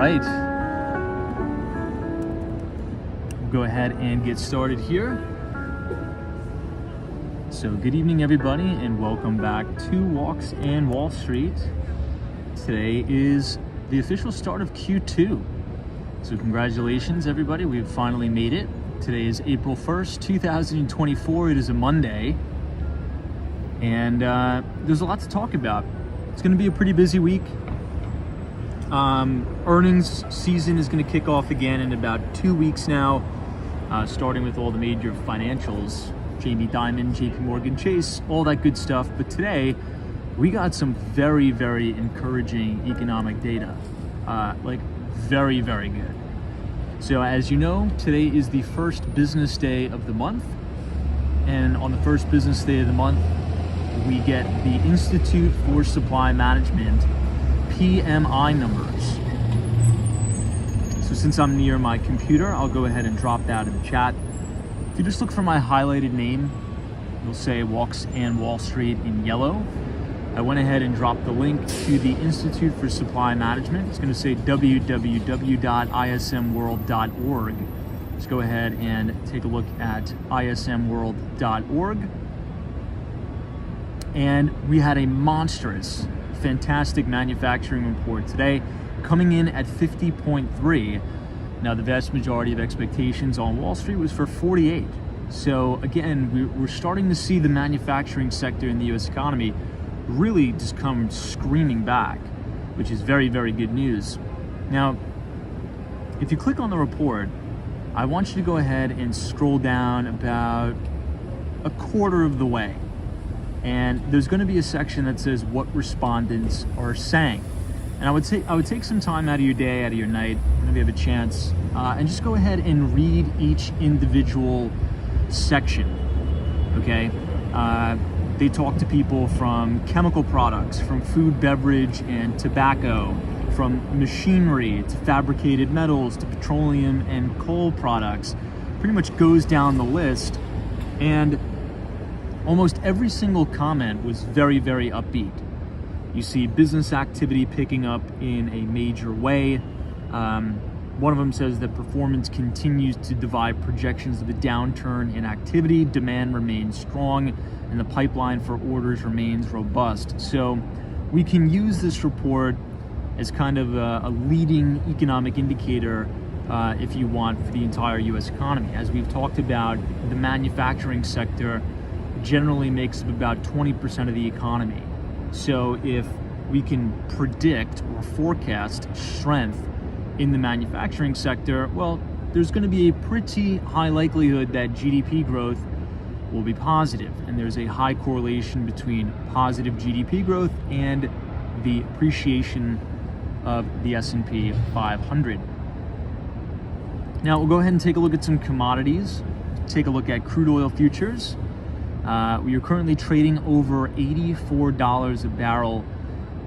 right. We'll go ahead and get started here. So good evening, everybody, and welcome back to Walks and Wall Street. Today is the official start of Q2. So congratulations, everybody. We've finally made it. Today is April 1st, 2024. It is a Monday. And there's a lot to talk about. It's going to be a pretty busy week. Earnings season is going to kick off again in about 2 weeks now, starting with all the major financials, Jamie Dimon, JP Morgan Chase, all that good stuff. But today, we got some very, very encouraging economic data, like very, very good. So as you know, today is the first business day of the month. And on the first business day of the month, we get the Institute for Supply Management PMI numbers. So since I'm near my computer, I'll go ahead and drop that in the chat. If you just look for my highlighted name, you'll say Walks and Wall Street in yellow. I went ahead and dropped the link to the Institute for Supply Management. It's going to say www.ismworld.org. Let's go ahead and take a look at ismworld.org. And we had a monstrous, fantastic manufacturing report today, coming in at 50.3. Now, the vast majority of expectations on Wall Street was for 48. So again, we're starting to see the manufacturing sector in the U.S. economy really just come screaming back, which is very, very good news. Now, if you click on the report, I want you to go ahead and scroll down about a quarter of the way. And there's going to be a section that says what respondents are saying. And I would take some time out of your day, out of your night, whenever you have a chance, and just go ahead and read each individual section, okay? They talk to people from chemical products, from food, beverage, and tobacco, from machinery to fabricated metals to petroleum and coal products. Pretty much goes down the list. And almost every single comment was very, very upbeat. You see business activity picking up in a major way. One of them says that performance continues to defy projections of a downturn in activity. Demand remains strong, and the pipeline for orders remains robust. So we can use this report as kind of a leading economic indicator, if you want, for the entire U.S. economy. As we've talked about, the manufacturing sector generally makes up about 20% of the economy. So if we can predict or forecast strength in the manufacturing sector, well, there's going to be a pretty high likelihood that GDP growth will be positive. And there's a high correlation between positive GDP growth and the appreciation of the S&P 500. Now we'll go ahead and take a look at some commodities. Take a look at crude oil futures. We are currently trading over $84 a barrel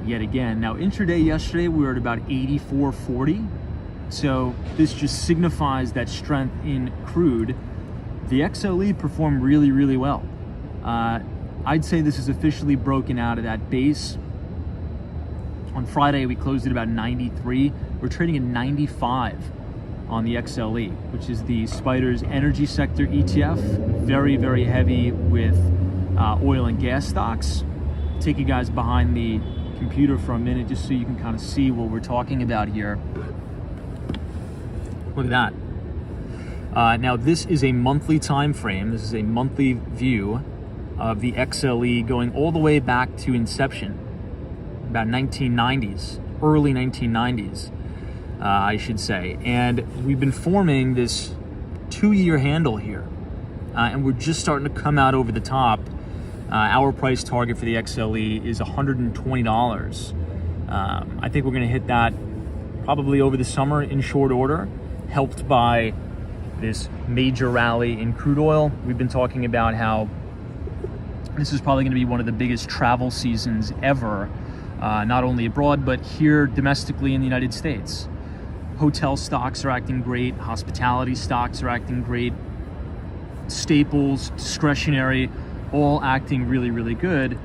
yet again. Now, intraday yesterday, we were at about $84.40. So this just signifies that strength in crude. The XLE performed really, really well. I'd say this is officially broken out of that base. On Friday, we closed at about 93. We're trading at 95 on the XLE, which is the Spider's energy sector ETF, very, very heavy with oil and gas stocks. Take you guys behind the computer for a minute just so you can kind of see what we're talking about here. Look at that. Now this is a monthly time frame. This is a monthly view of the XLE going all the way back to inception, about 1990s, early 1990s. I should say. And we've been forming this 2-year handle here. And we're just starting to come out over the top. Our price target for the XLE is $120. I think we're going to hit that probably over the summer in short order, helped by this major rally in crude oil. We've been talking about how this is probably going to be one of the biggest travel seasons ever, not only abroad, but here domestically in the United States. Hotel stocks are acting great. Hospitality stocks are acting great. Staples, discretionary, all acting really, really good.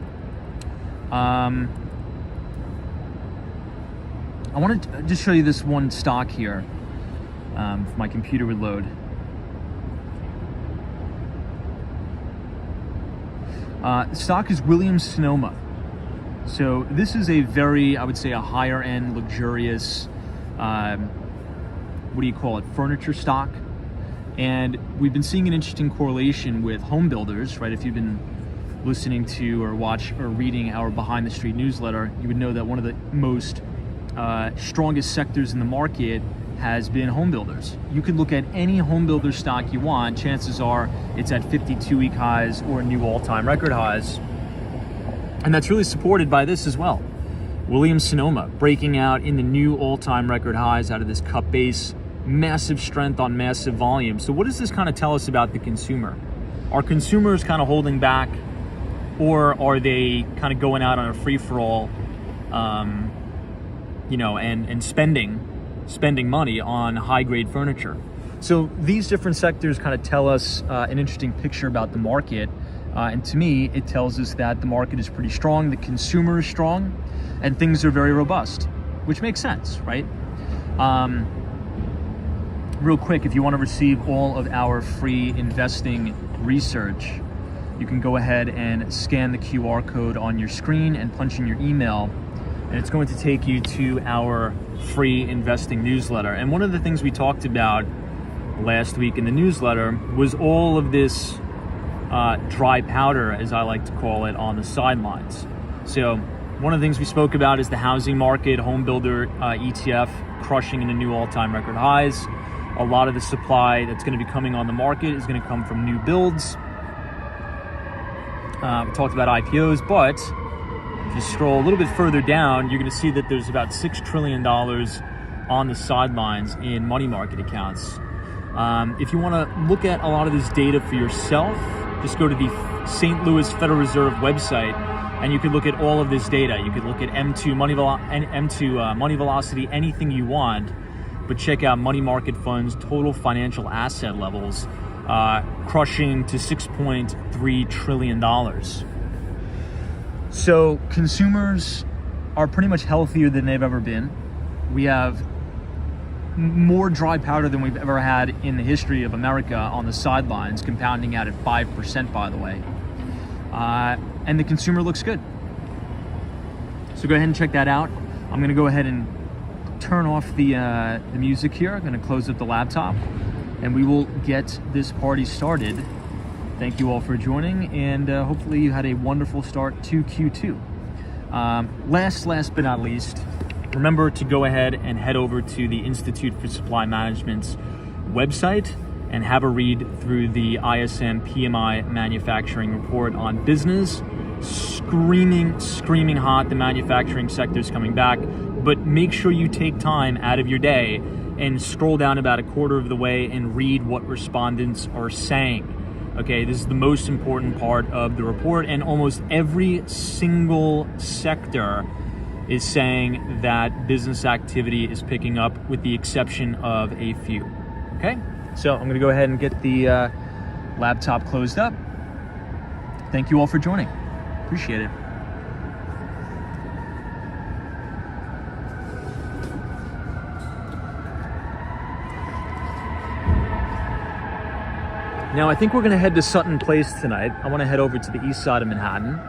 I want to just show you this one stock here. If my computer would load. The stock is Williams-Sonoma. So this is a very, I would say, a higher end, luxurious, what do you call it, furniture stock. And we've been seeing an interesting correlation with home builders, right? If you've been listening to or reading our Behind the Street newsletter, you would know that one of the most strongest sectors in the market has been home builders. You could look at any home builder stock you want. Chances are it's at 52-week highs or new all-time record highs. And that's really supported by this as well. Williams-Sonoma breaking out in the new all-time record highs out of this cup base. Massive strength on massive volume. So what does this kind of tell us about the consumer? Are consumers kind of holding back, or are they kind of going out on a free-for-all, and spending money on high-grade furniture? So these different sectors kind of tell us an interesting picture about the market. And to me, it tells us that the market is pretty strong, the consumer is strong, and things are very robust, which makes sense, right? Real quick, if you want to receive all of our free investing research, you can go ahead and scan the QR code on your screen and punch in your email, and it's going to take you to our free investing newsletter. And one of the things we talked about last week in the newsletter was all of this dry powder, as I like to call it, on the sidelines. So one of the things we spoke about is the housing market, home builder ETF crushing into new all-time record highs. A lot of the supply that's going to be coming on the market is going to come from new builds. We talked about IPOs, but if you scroll a little bit further down, you're going to see that there's about $6 trillion on the sidelines in money market accounts. If you want to look at a lot of this data for yourself, just go to the St. Louis Federal Reserve website, and you could look at all of this data. You could look at M2 money velocity, anything you want, but check out money market funds, total financial asset levels, crushing to $6.3 trillion. So consumers are pretty much healthier than they've ever been. We have more dry powder than we've ever had in the history of America on the sidelines, compounding out at 5%, by the way. And the consumer looks good. So go ahead and check that out. I'm gonna go ahead and turn off the music here. I'm gonna close up the laptop, and we will get this party started. Thank you all for joining, and hopefully you had a wonderful start to Q2. Last but not least, remember to go ahead and head over to the Institute for Supply Management's website and have a read through the ISM PMI manufacturing report on business. Screaming hot. The manufacturing sector is coming back, but make sure you take time out of your day and scroll down about a quarter of the way and read what respondents are saying. Okay, this is the most important part of the report, and almost every single sector is saying that business activity is picking up, with the exception of a few. Okay, so I'm gonna go ahead and get the laptop closed up. Thank you all for joining. Appreciate it. Now, I think we're gonna head to Sutton Place tonight. I wanna head over to the east side of Manhattan.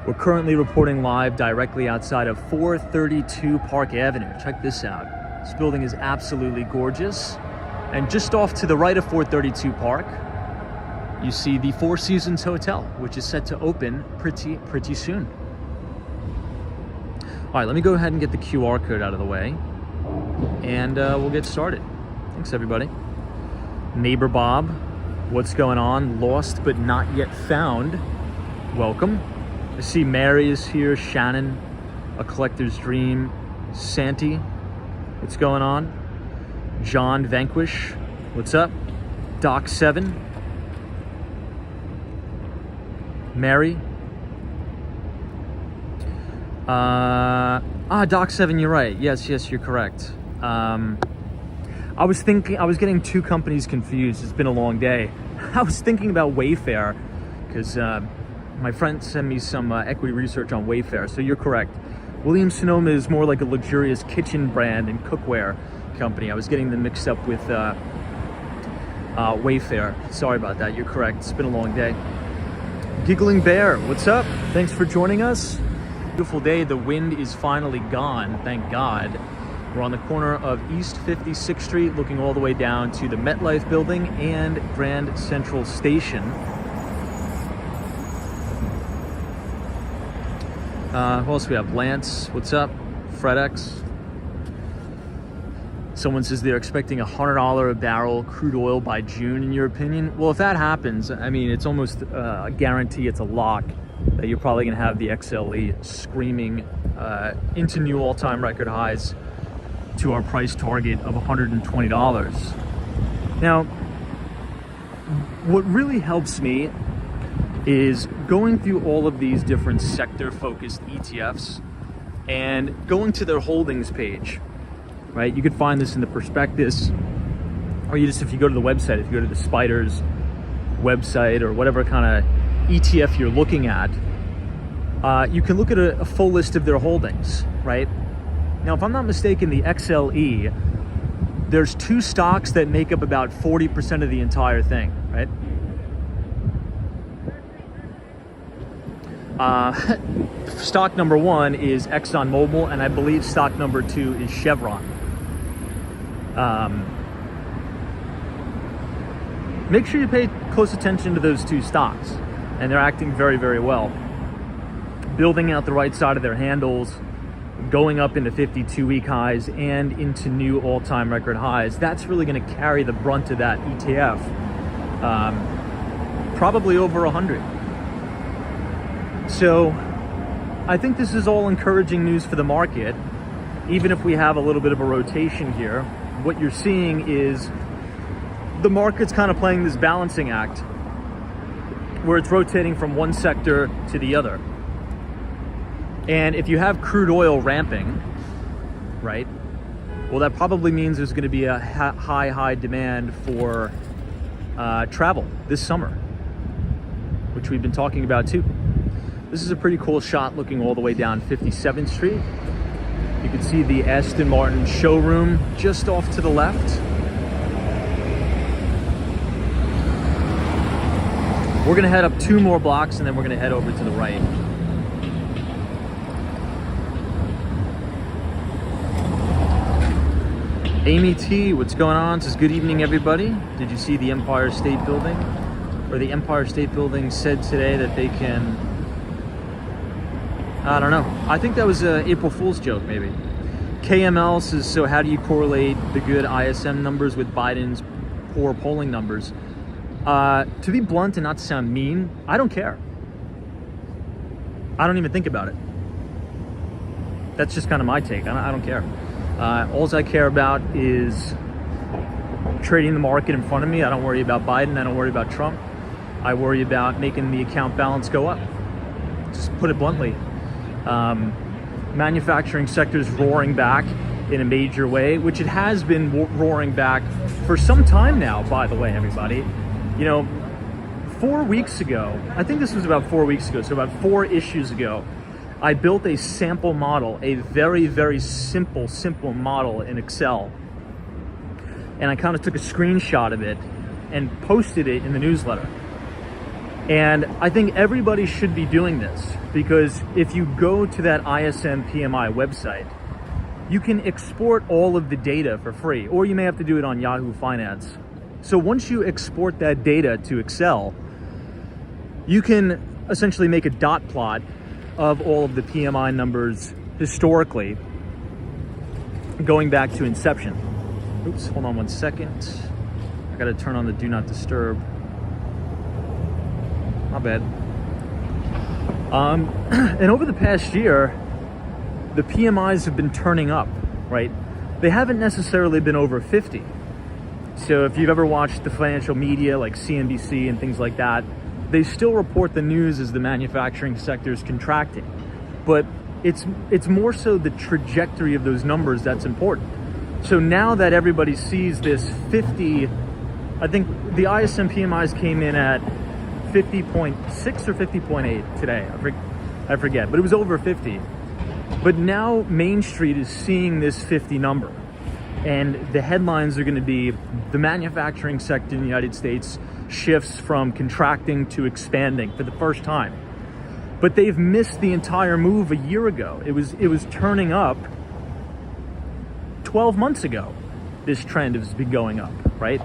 We're currently reporting live directly outside of 432 Park Avenue. Check this out. This building is absolutely gorgeous. And just off to the right of 432 Park, you see the Four Seasons Hotel, which is set to open pretty soon. All right, let me go ahead and get the QR code out of the way, and we'll get started. Thanks, everybody. Neighbor Bob, what's going on? Lost but not yet found. Welcome. I see Mary is here, Shannon, A Collector's Dream, Santi, what's going on? John Vanquish, what's up? Doc 7, Mary. Doc 7, you're right. Yes, you're correct. I was getting two companies confused. It's been a long day. I was thinking about Wayfair, because my friend sent me some equity research on Wayfair. So you're correct. Williams-Sonoma is more like a luxurious kitchen brand and cookware company. I was getting them mixed up with Wayfair. Sorry about that, you're correct. It's been a long day. Giggling Bear, what's up? Thanks for joining us. Beautiful day. The wind is finally gone, thank God. We're on the corner of East 56th Street, looking all the way down to the MetLife building and Grand Central Station. Who else we have? Lance, what's up? FredEx. Someone says they're expecting $100 a barrel crude oil by June, in your opinion? Well, if that happens, I mean, it's almost a guarantee, it's a lock, that you're probably gonna have the XLE screaming into new all-time record highs to our price target of $120. Now, what really helps me is going through all of these different sector-focused ETFs and going to their holdings page, right? You could find this in the prospectus, or you just, if you go to the website, if you go to the Spiders website or whatever kind of ETF you're looking at, you can look at a full list of their holdings, right? Now, if I'm not mistaken, the XLE, there's 2 stocks that make up about 40% of the entire thing, right? Stock number 1 is ExxonMobil, and I believe stock number 2 is Chevron. Make sure you pay close attention to those 2 stocks, and they're acting very, very well. Building out the right side of their handles, going up into 52-week highs and into new all-time record highs. That's really going to carry the brunt of that ETF, probably over 100. So I think this is all encouraging news for the market. Even if we have a little bit of a rotation here, what you're seeing is the market's kind of playing this balancing act where it's rotating from one sector to the other. And if you have crude oil ramping, right, well, that probably means there's going to be a high demand for travel this summer, which we've been talking about too. This is a pretty cool shot looking all the way down 57th Street. You can see the Aston Martin showroom just off to the left. We're going to head up 2 more blocks and then we're going to head over to the right. Amy T, what's going on? Says, good evening, everybody. Did you see the Empire State Building? Or the Empire State Building said today that they can... I don't know. I think that was an April Fool's joke, maybe. KML says, so how do you correlate the good ISM numbers with Biden's poor polling numbers? To be blunt and not to sound mean, I don't care. I don't even think about it. That's just kind of my take. I don't care. All I care about is trading the market in front of me. I don't worry about Biden. I don't worry about Trump. I worry about making the account balance go up. Just put it bluntly. Manufacturing sector is roaring back in a major way, which it has been roaring back for some time now, by the way, everybody. You know, 4 weeks ago, I think this was about 4 weeks ago, so about 4 issues ago, I built a sample model, a very, very simple model in Excel. And I kind of took a screenshot of it and posted it in the newsletter. And I think everybody should be doing this, because if you go to that ISM PMI website, you can export all of the data for free, or you may have to do it on Yahoo Finance. So once you export that data to Excel, you can essentially make a dot plot of all of the PMI numbers historically, going back to inception. Oops, hold on one second. I gotta turn on the do not disturb. My bad. And over the past year, the PMIs have been turning up, right? They haven't necessarily been over 50. So if you've ever watched the financial media like CNBC and things like that, they still report the news as the manufacturing sector is contracting. But it's more so the trajectory of those numbers that's important. So now that everybody sees this 50, I think the ISM PMIs came in at 50.6 or 50.8 today. I forget, but it was over 50. But now Main Street is seeing this 50 number. And the headlines are going to be the manufacturing sector in the United States shifts from contracting to expanding for the first time. But they've missed the entire move a year ago. It was turning up 12 months ago. This trend has been going up, right?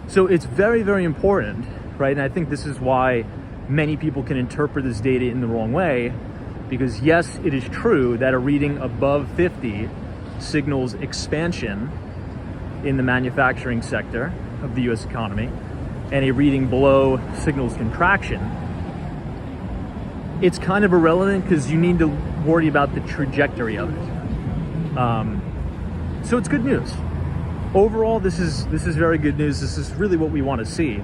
So it's very, very important, right? And I think this is why many people can interpret this data in the wrong way, because yes, it is true that a reading above 50 signals expansion in the manufacturing sector of the US economy, and a reading below signals contraction. It's kind of irrelevant because you need to worry about the trajectory of it. So it's good news. Overall, this is very good news. This is really what we want to see.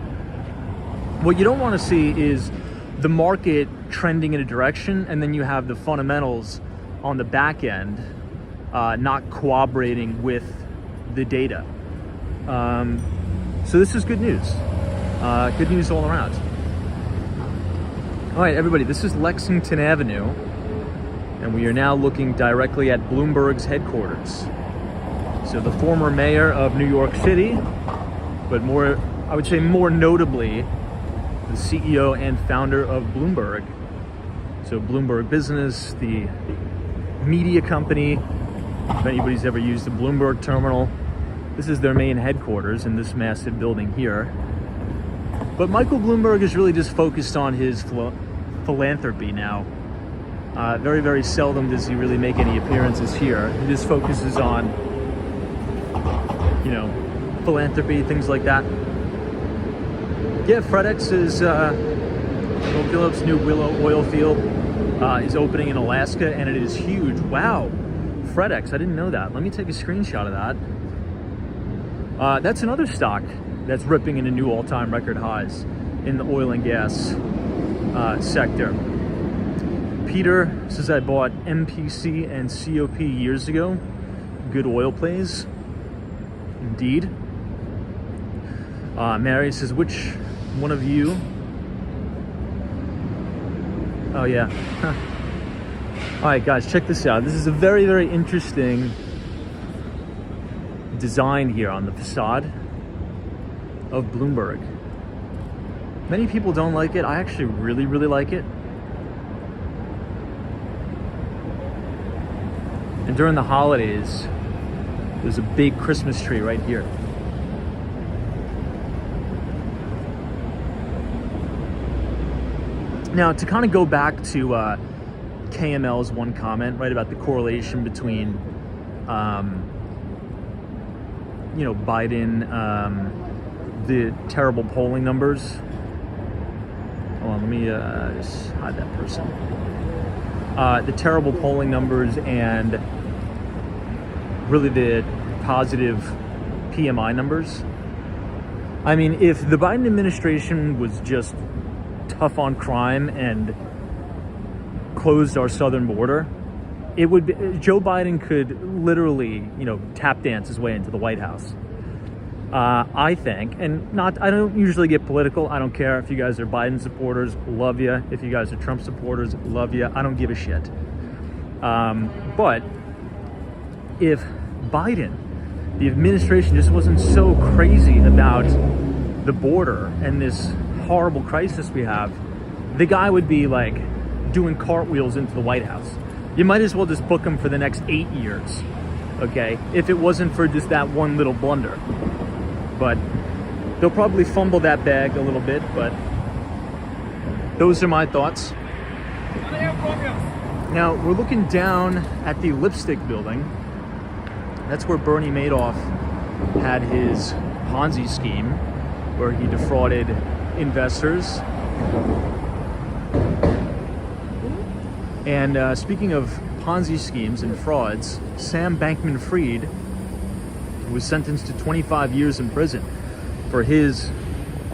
What you don't want to see is the market trending in a direction, and then you have the fundamentals on the back end not cooperating with the data. So this is good news. Good news all around. All right, everybody, this is Lexington Avenue, and we are now looking directly at Bloomberg's headquarters. So the former mayor of New York City, but I would say more notably, the CEO and founder of Bloomberg. So Bloomberg Business, the media company. If anybody's ever used the Bloomberg terminal, this is their main headquarters in this massive building here. But Michael Bloomberg is really just focused on his philanthropy now. Very, very seldom does he really make any appearances here. He just focuses on, philanthropy, things like that. Yeah, FedEx is, Phillips' new Willow oil field is opening in Alaska, and it is huge. Wow, FedEx, I didn't know that. Let me take a screenshot of that. That's another stock that's ripping into new all-time record highs in the oil and gas sector. Peter says, I bought MPC and COP years ago. Good oil plays. Indeed. Mary says, which one of you? Oh, yeah. All right, guys, check this out. This is a very, very interesting design here on the facade of Bloomberg. Many people don't like it. I actually really, really like it. And during the holidays, there's a big Christmas tree right here. Now, to kind of go back to KML's one comment, right, about the correlation between, Biden, the terrible polling numbers. Hold on, let me just hide that person. The terrible polling numbers and really the positive PMI numbers. I mean, if the Biden administration was just tough on crime and closed our southern border, it would be, Joe Biden could literally, tap dance his way into the White House. I think, and I don't usually get political. I don't care if you guys are Biden supporters, love you. If you guys are Trump supporters, love you. I don't give a shit. But if Biden, the administration, just wasn't so crazy about the border and this horrible crisis we have, the guy would be like doing cartwheels into the White House. You might as well just book him for the next 8 years, okay? If it wasn't for just that one little blunder. But they'll probably fumble that bag a little bit, but those are my thoughts. Now, we're looking down at the Lipstick Building. That's where Bernie Madoff had his Ponzi scheme, where he defrauded investors. And speaking of Ponzi schemes and frauds, Sam Bankman-Fried was sentenced to 25 years in prison for his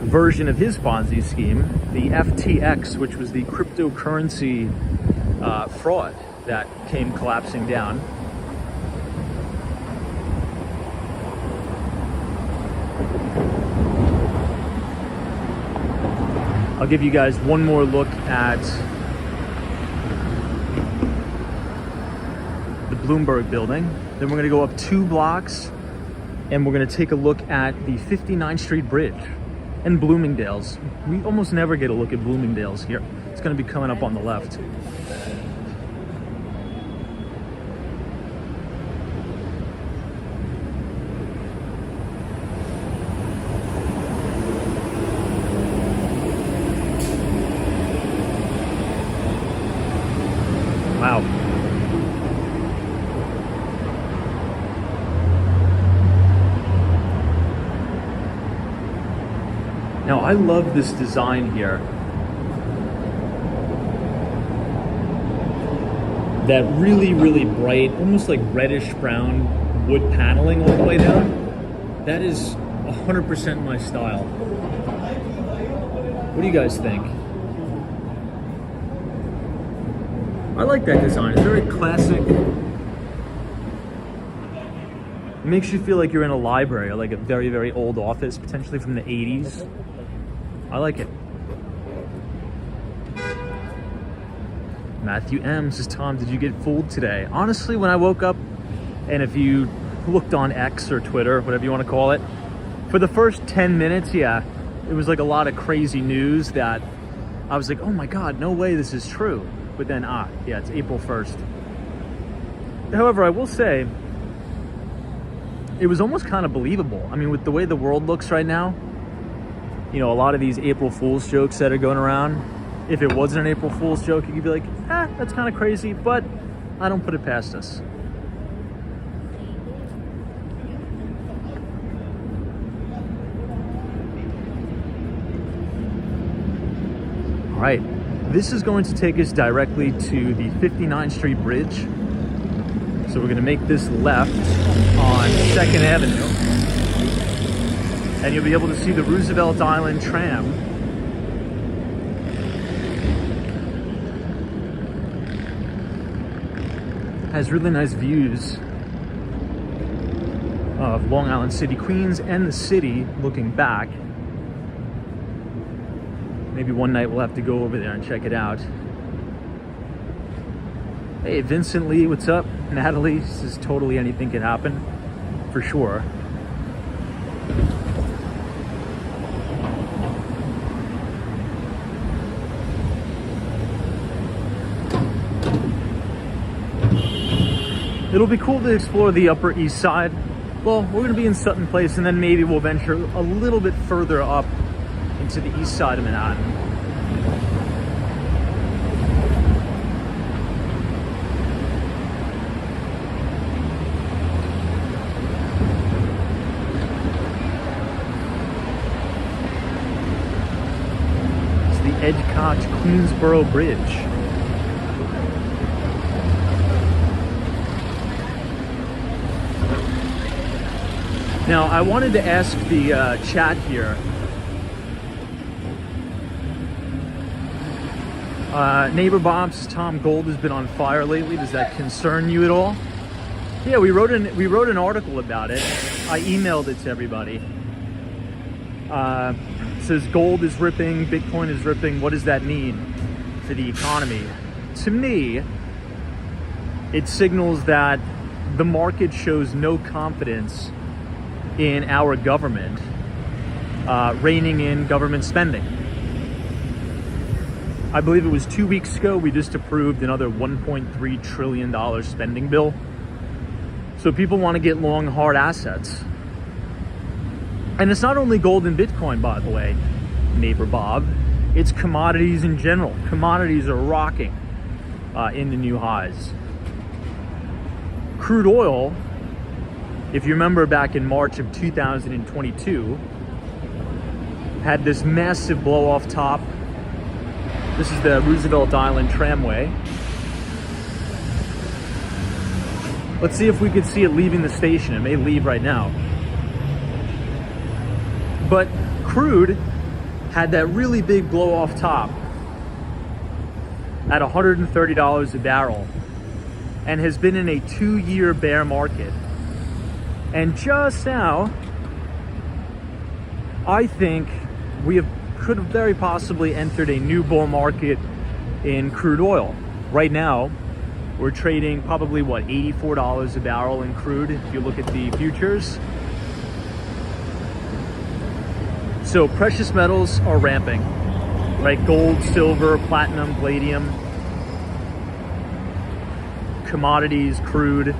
version of his Ponzi scheme, the FTX, which was the cryptocurrency fraud that came collapsing down. I'll give you guys one more look at Bloomberg building. Then we're gonna go up 2 blocks and we're gonna take a look at the 59th Street Bridge and Bloomingdale's. We almost never get a look at Bloomingdale's here. It's gonna be coming up on the left. Wow. Now, I love this design here. That really, really bright, almost like reddish brown wood paneling all the way down. That is 100% my style. What do you guys think? I like that design. It's very classic. It makes you feel like you're in a library or like a very, very old office, potentially from the 80s. I like it. Matthew M says, Tom, did you get fooled today? Honestly, when I woke up, and if you looked on X or Twitter, whatever you want to call it, for the first 10 minutes, yeah, it was like a lot of crazy news that I was like, oh my God, no way this is true. But then, yeah, it's April 1st. However, I will say, it was almost kind of believable. I mean, with the way the world looks right now, you know, a lot of these April Fool's jokes that are going around, if it wasn't an April Fool's joke, you could be like, that's kind of crazy, but I don't put it past us. All right. This is going to take us directly to the 59th Street Bridge. So we're going to make this left on 2nd Avenue. And you'll be able to see the Roosevelt Island tram. Has really nice views of Long Island City, Queens, and the city looking back. Maybe one night we'll have to go over there and check it out. Hey, Vincent Lee, what's up? Natalie says totally anything can happen, for sure. It'll be cool to explore the Upper East Side. Well, we're gonna be in Sutton Place, and then maybe we'll venture a little bit further up into the east side of Manhattan. It's the Edgecotch-Queensboro Bridge. Now, I wanted to ask the chat here. Neighbor Bob says Tom, gold has been on fire lately. Does that concern you at all? Yeah, we wrote an article about it. I emailed it to everybody. It says gold is ripping, Bitcoin is ripping. What does that mean for the economy? To me, it signals that the market shows no confidence in our government reining in government spending. I believe it was 2 weeks ago, we just approved another $1.3 trillion spending bill. So people want to get long, hard assets. And it's not only gold and Bitcoin, by the way, neighbor Bob. It's commodities in general. Commodities are rocking into new highs. Crude oil, if you remember back in March of 2022, had this massive blow off top. This is the Roosevelt Island tramway. Let's see if we could see it leaving the station. It may leave right now. But crude had that really big blow off top at $130 a barrel and has been in a 2-year bear market. And just now, I think we could have very possibly entered a new bull market in crude oil. Right now, We're trading probably, what, $84 a barrel in crude if you look at the futures. So precious metals are ramping, right? Gold, silver, platinum, palladium, commodities, crude.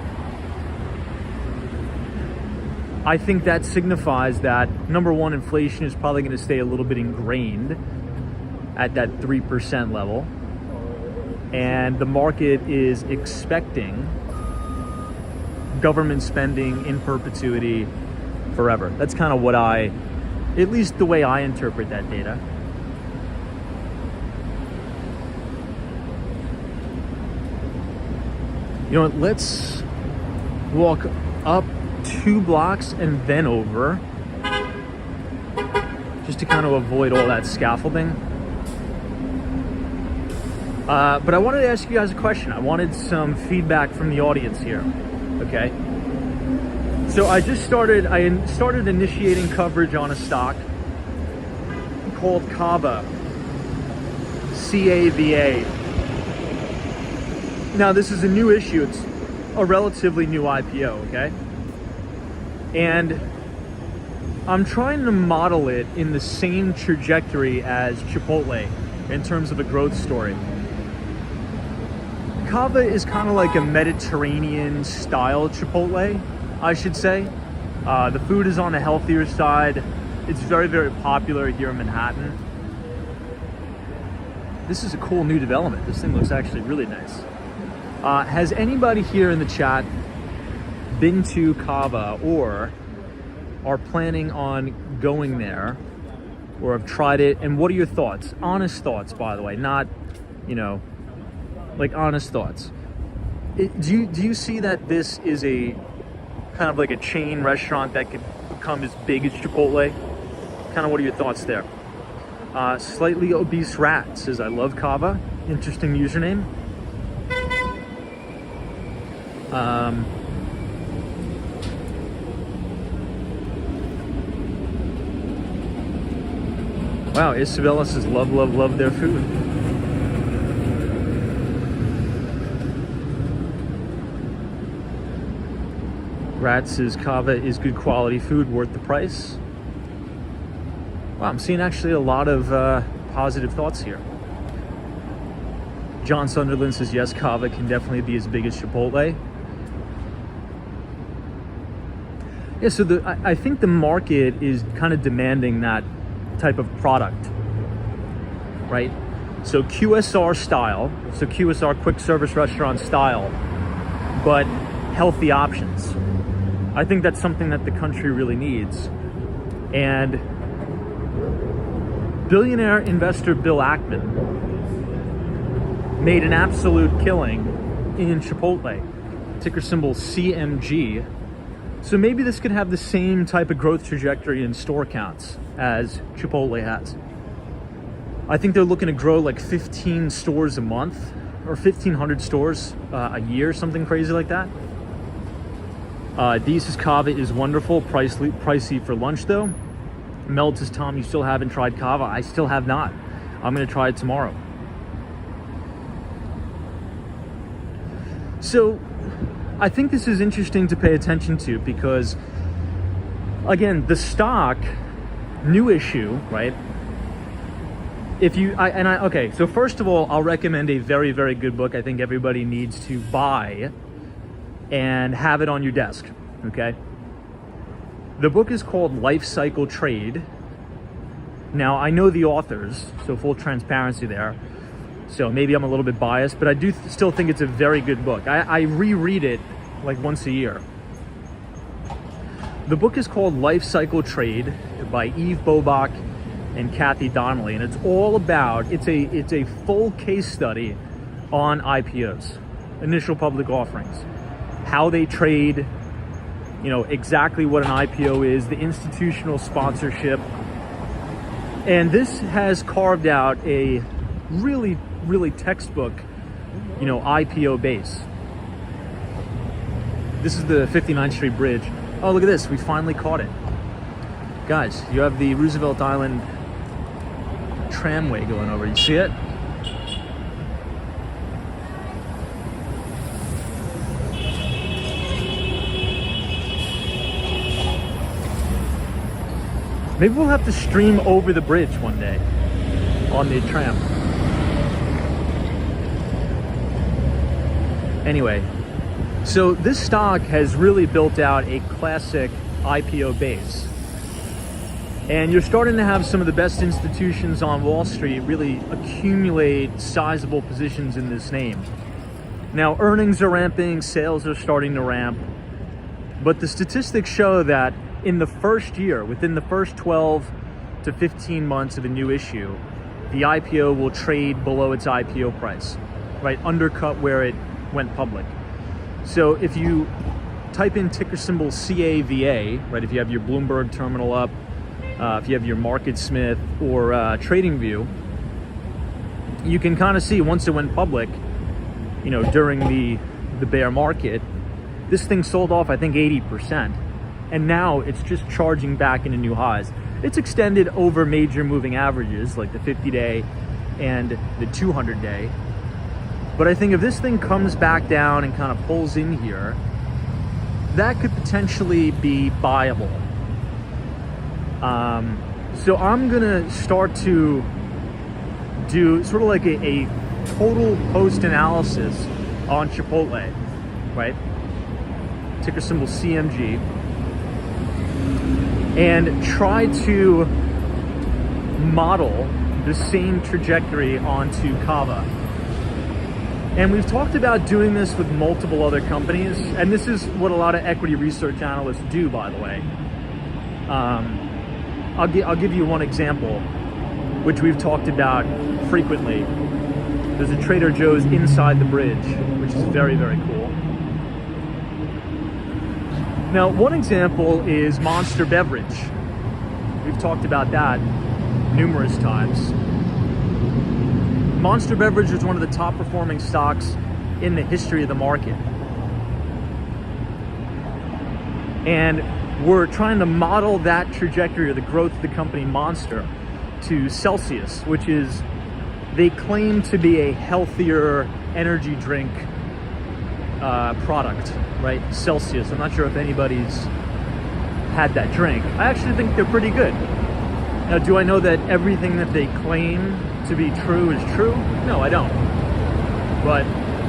I think that signifies that, number one, inflation is probably going to stay a little bit ingrained at that 3% level. And the market is expecting government spending in perpetuity forever. That's kind of what at least the way I interpret that data. You know what, let's walk up 2 blocks and then over, just to kind of avoid all that scaffolding. But I wanted to ask you guys a question. I wanted some feedback from the audience here, okay? So I started initiating coverage on a stock called Cava, C-A-V-A. Now this is a new issue. It's a relatively new IPO, okay? And I'm trying to model it in the same trajectory as Chipotle in terms of a growth story. Cava is kind of like a Mediterranean style Chipotle, I should say. The food is on the healthier side. It's very, very popular here in Manhattan. This is a cool new development. This thing looks actually really nice. Has anybody here in the chat been to Cava or are planning on going there or have tried it? And what are your thoughts? Honest thoughts, by the way, not, like honest thoughts. Do you see that this is a kind of like a chain restaurant that could become as big as Chipotle? Kind of what are your thoughts there? Slightly obese rat says, I love Cava. Interesting username. Wow, Isabella says love their food. Rat says Cava is good quality food, worth the price. Wow, I'm seeing actually a lot of positive thoughts here. John Sunderland says yes, Cava can definitely be as big as Chipotle. Yeah, so I think the market is kind of demanding that type of product, right? So QSR style, so QSR, quick service restaurant style, but healthy options. I think that's something that the country really needs. And billionaire investor Bill Ackman made an absolute killing in Chipotle, ticker symbol CMG. So maybe this could have the same type of growth trajectory in store counts as Chipotle has. I think they're looking to grow like 15 stores a month or 1,500 stores a year, something crazy like that. Dee's Cava is wonderful, pricey for lunch though. Mel says, Tom, you still haven't tried Cava? I still have not. I'm gonna try it tomorrow. So I think this is interesting to pay attention to because, again, the stock, new issue, right? Okay, so first of all, I'll recommend a very, very good book I think everybody needs to buy and have it on your desk, okay? The book is called Life Cycle Trade. Now, I know the authors, so full transparency there. So maybe I'm a little bit biased, but I do still think it's a very good book. I reread it like once a year. The book is called Life Cycle Trade by Eve Bobach and Kathy Donnelly, and it's all about, it's a full case study on IPOs, initial public offerings, how they trade, exactly what an IPO is, the institutional sponsorship. And this has carved out a really, really textbook, IPO base. This is the 59th Street Bridge. Oh, look at this, we finally caught it. Guys, you have the Roosevelt Island tramway going over, you see it? Maybe we'll have to stream over the bridge one day on the tram. Anyway, so this stock has really built out a classic IPO base. And you're starting to have some of the best institutions on Wall Street really accumulate sizable positions in this name. Now, earnings are ramping, sales are starting to ramp, but the statistics show that in the first year, within the first 12 to 15 months of a new issue, the IPO will trade below its IPO price, right? Undercut where it went public. So if you type in ticker symbol CAVA, right? If you have your Bloomberg terminal up, if you have your MarketSmith or TradingView, you can kind of see once it went public, you know, during the bear market, this thing sold off, I think, 80%. And now it's just charging back into new highs. It's extended over major moving averages like the 50-day and the 200-day. But I think if this thing comes back down and kind of pulls in here, that could potentially be buyable. So I'm gonna start to do sort of like a total post analysis on Chipotle, right? Ticker symbol CMG. And try to model the same trajectory onto Cava. And we've talked about doing this with multiple other companies, and this is what a lot of equity research analysts do, by the way. I'll give you one example, which we've talked about frequently. There's a Trader Joe's inside the bridge, which is very, very cool. Now, one example is Monster Beverage. We've talked about that numerous times. Monster Beverage is one of the top performing stocks in the history of the market. And we're trying to model that trajectory of the growth of the company Monster to Celsius, which is, they claim to be a healthier energy drink product, right? Celsius. I'm not sure if anybody's had that drink. I actually think they're pretty good. Now, do I know that everything that they claim to be true is true? No, I don't. But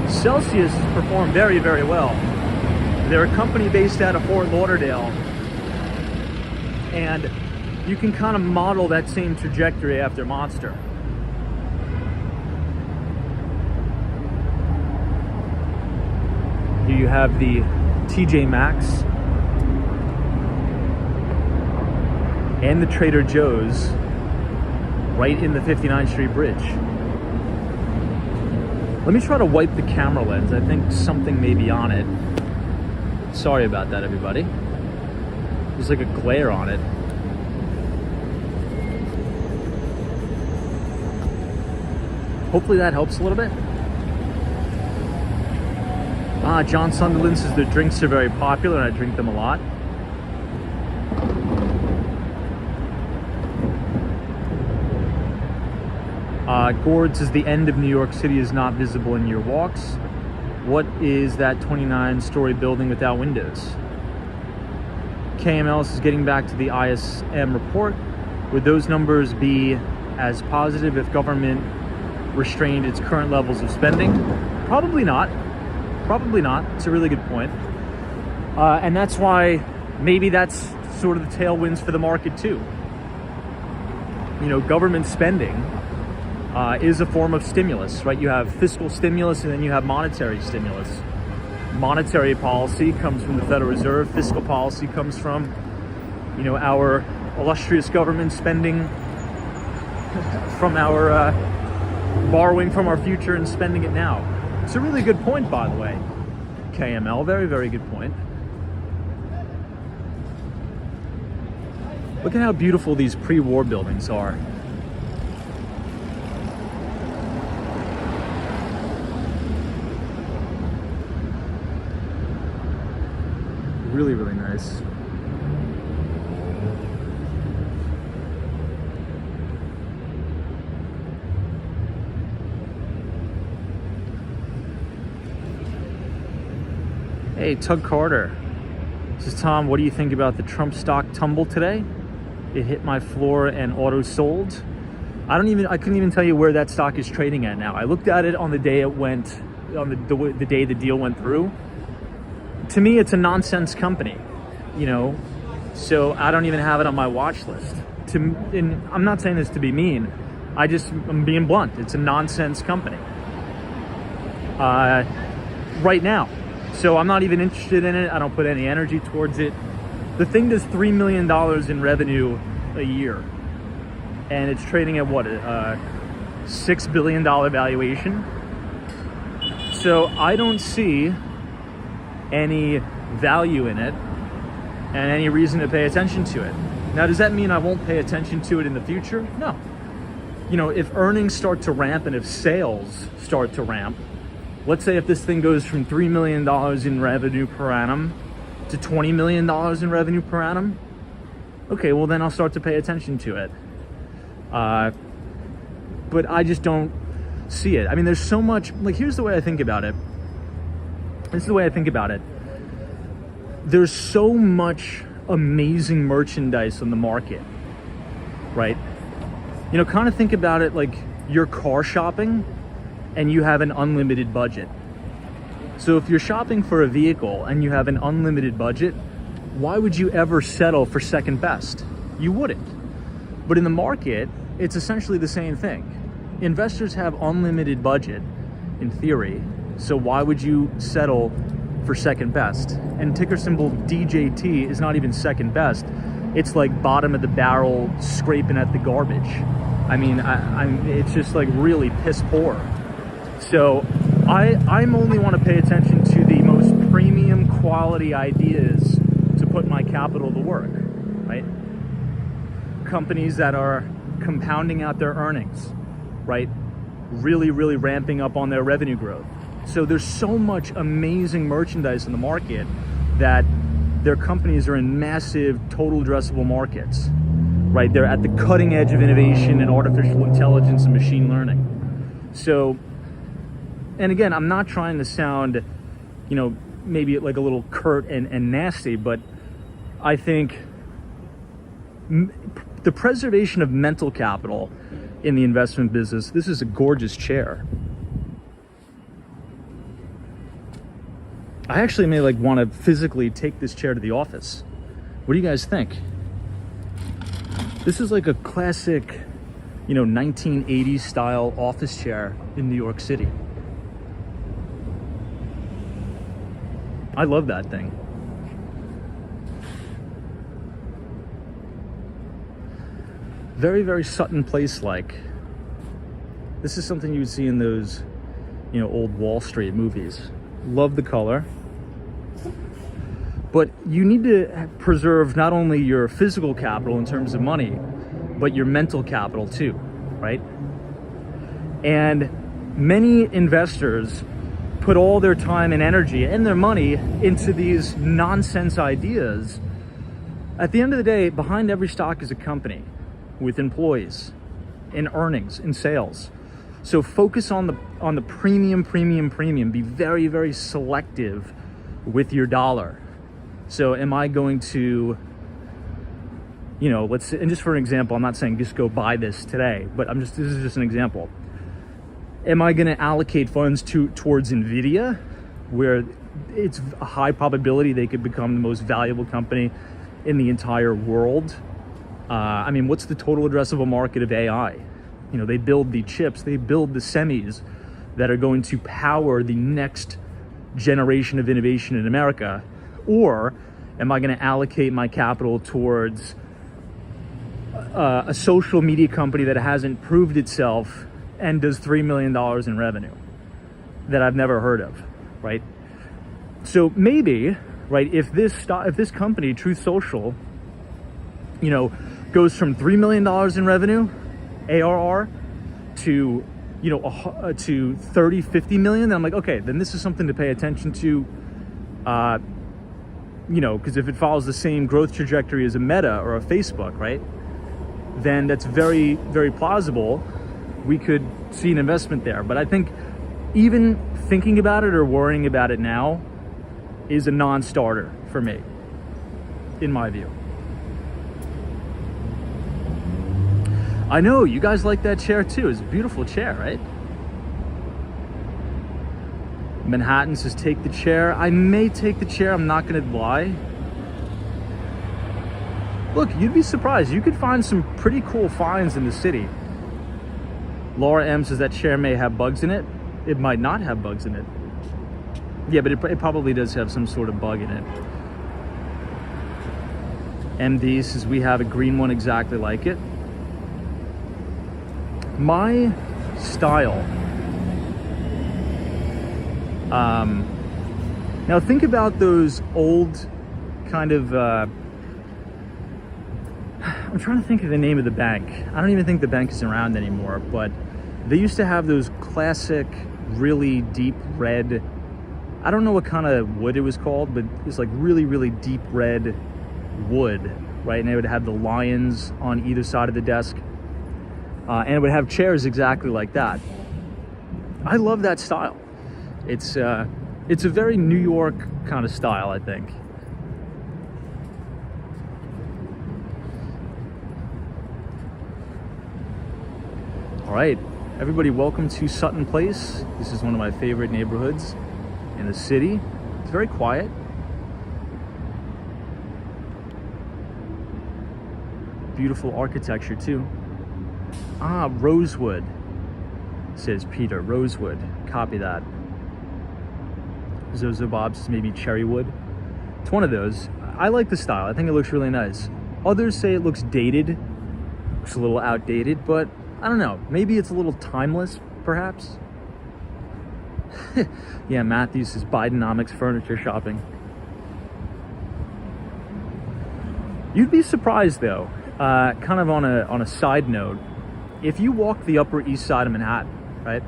Celsius has performed very, very well. They're a company based out of Fort Lauderdale, and you can kind of model that same trajectory after Monster. Here you have the TJ Maxx and the Trader Joe's right in the 59th Street Bridge. Let me try to wipe the camera lens. I think something may be on it. Sorry about that, everybody. There's like a glare on it. Hopefully that helps a little bit. John Sunderland says their drinks are very popular and I drink them a lot. Gord says the end of New York City is not visible in your walks. What is that 29-story building without windows? KML is getting back to the ISM report. Would those numbers be as positive if government restrained its current levels of spending? Probably not. Probably not. It's a really good point. And that's why maybe that's sort of the tailwinds for the market too. You know, government spending is a form of stimulus, right? You have fiscal stimulus and then you have monetary stimulus. Monetary policy comes from the Federal Reserve. Fiscal policy comes from, you know, our illustrious government spending from our borrowing from our future and spending it now. It's a really good point, by the way. KML, very, very good point. Look at how beautiful these pre-war buildings are. Really, really nice. Hey, Tug Carter. This is Tom. What do you think about the Trump stock tumble today? it hit my floor and auto sold. I couldn't even tell you where that stock is trading at now. I looked at it on the day it went, on the day the deal went through. To me, it's a nonsense company, you know, so I don't even have it on my watch list. And I'm not saying this to be mean. I'm being blunt. It's a nonsense company right now. So I'm not even interested in it. I don't put any energy towards it. The thing does $3 million in revenue a year. And it's trading at what, a $6 billion valuation. So I don't see any value in it and any reason to pay attention to it. Now, does that mean I won't pay attention to it in the future? No. You know, if earnings start to ramp and if sales start to ramp, let's say if this thing goes from $3 million in revenue per annum to $20 million in revenue per annum, okay, well then I'll start to pay attention to it. But I just don't see it. I mean, there's so much, like, here's the way I think about it. This is the way I think about it. There's so much amazing merchandise on the market, right? You know, kind of think about it like you're car shopping and you have an unlimited budget. So if you're shopping for a vehicle and you have an unlimited budget, why would you ever settle for second best? You wouldn't. But in the market, it's essentially the same thing. Investors have unlimited budget in theory, so why would you settle for second best? And ticker symbol DJT is not even second best. It's like bottom of the barrel, scraping at the garbage. I mean, it's just like really piss poor. So I'm only want to pay attention to the most premium quality ideas to put my capital to work, right? Companies that are compounding out their earnings, right? Really, really ramping up on their revenue growth. So there's so much amazing merchandise in the market that their companies are in massive total addressable markets, right? They're at the cutting edge of innovation and artificial intelligence and machine learning. So, and again, I'm not trying to sound, you know, maybe like a little curt and nasty, but I think the preservation of mental capital in the investment business, this is a gorgeous chair. I actually may like want to physically take this chair to the office. What do you guys think? This is like a classic, you know, 1980s style office chair in New York City. I love that thing. Very, very Sutton Place like. This is something you would see in those, you know, old Wall Street movies. Love the color. But you need to preserve not only your physical capital in terms of money, but your mental capital too, right? And many investors put all their time and energy and their money into these nonsense ideas. At the end of the day, behind every stock is a company with employees and earnings and sales. So focus on the premium. Be very, very selective with your dollar. So am I going to, you know, let's say, and just for an example, I'm not saying just go buy this today, but this is just an example. Am I going to allocate funds towards NVIDIA, where it's a high probability they could become the most valuable company in the entire world? I mean, what's the total addressable market of AI? You know, they build the chips, they build the semis that are going to power the next generation of innovation in America. Or am I going to allocate my capital towards a social media company that hasn't proved itself and does $3 million in revenue that I've never heard of, right? So maybe, right, if this company, Truth Social, you know, goes from $3 million in revenue, ARR, to, you know, to 30, 50 million, then I'm like, okay, then this is something to pay attention to, you know, because if it follows the same growth trajectory as a Meta or a Facebook, right, then that's very, very plausible. We could see an investment there. But I think even thinking about it or worrying about it now is a non-starter for me, in my view. I know, you guys like that chair too. It's a beautiful chair, right? Manhattan says take the chair. I may take the chair, I'm not gonna lie. Look, you'd be surprised. You could find some pretty cool finds in the city. Laura M says that chair may have bugs in it. It might not have bugs in it. Yeah, but it probably does have some sort of bug in it. MD says we have a green one exactly like it. My style. Now think about those old kind of, I'm trying to think of the name of the bank. I don't even think the bank is around anymore, but they used to have those classic, really deep red, I don't know what kind of wood it was called, but it was like really, really deep red wood, right? And it would have the lions on either side of the desk. And it would have chairs exactly like that. I love that style. It's a very New York kind of style, I think. All right, everybody, welcome to Sutton Place. This is one of my favorite neighborhoods in the city. It's very quiet. Beautiful architecture too. Ah, Rosewood, says Peter. Rosewood, copy that. Zozo Bob says maybe Cherrywood. It's one of those. I like the style. I think it looks really nice. Others say it looks dated. Looks a little outdated, but I don't know. Maybe it's a little timeless, perhaps. Yeah, Matthews says Bidenomics furniture shopping. You'd be surprised though, kind of on a side note, if you walk the Upper East Side of Manhattan, right?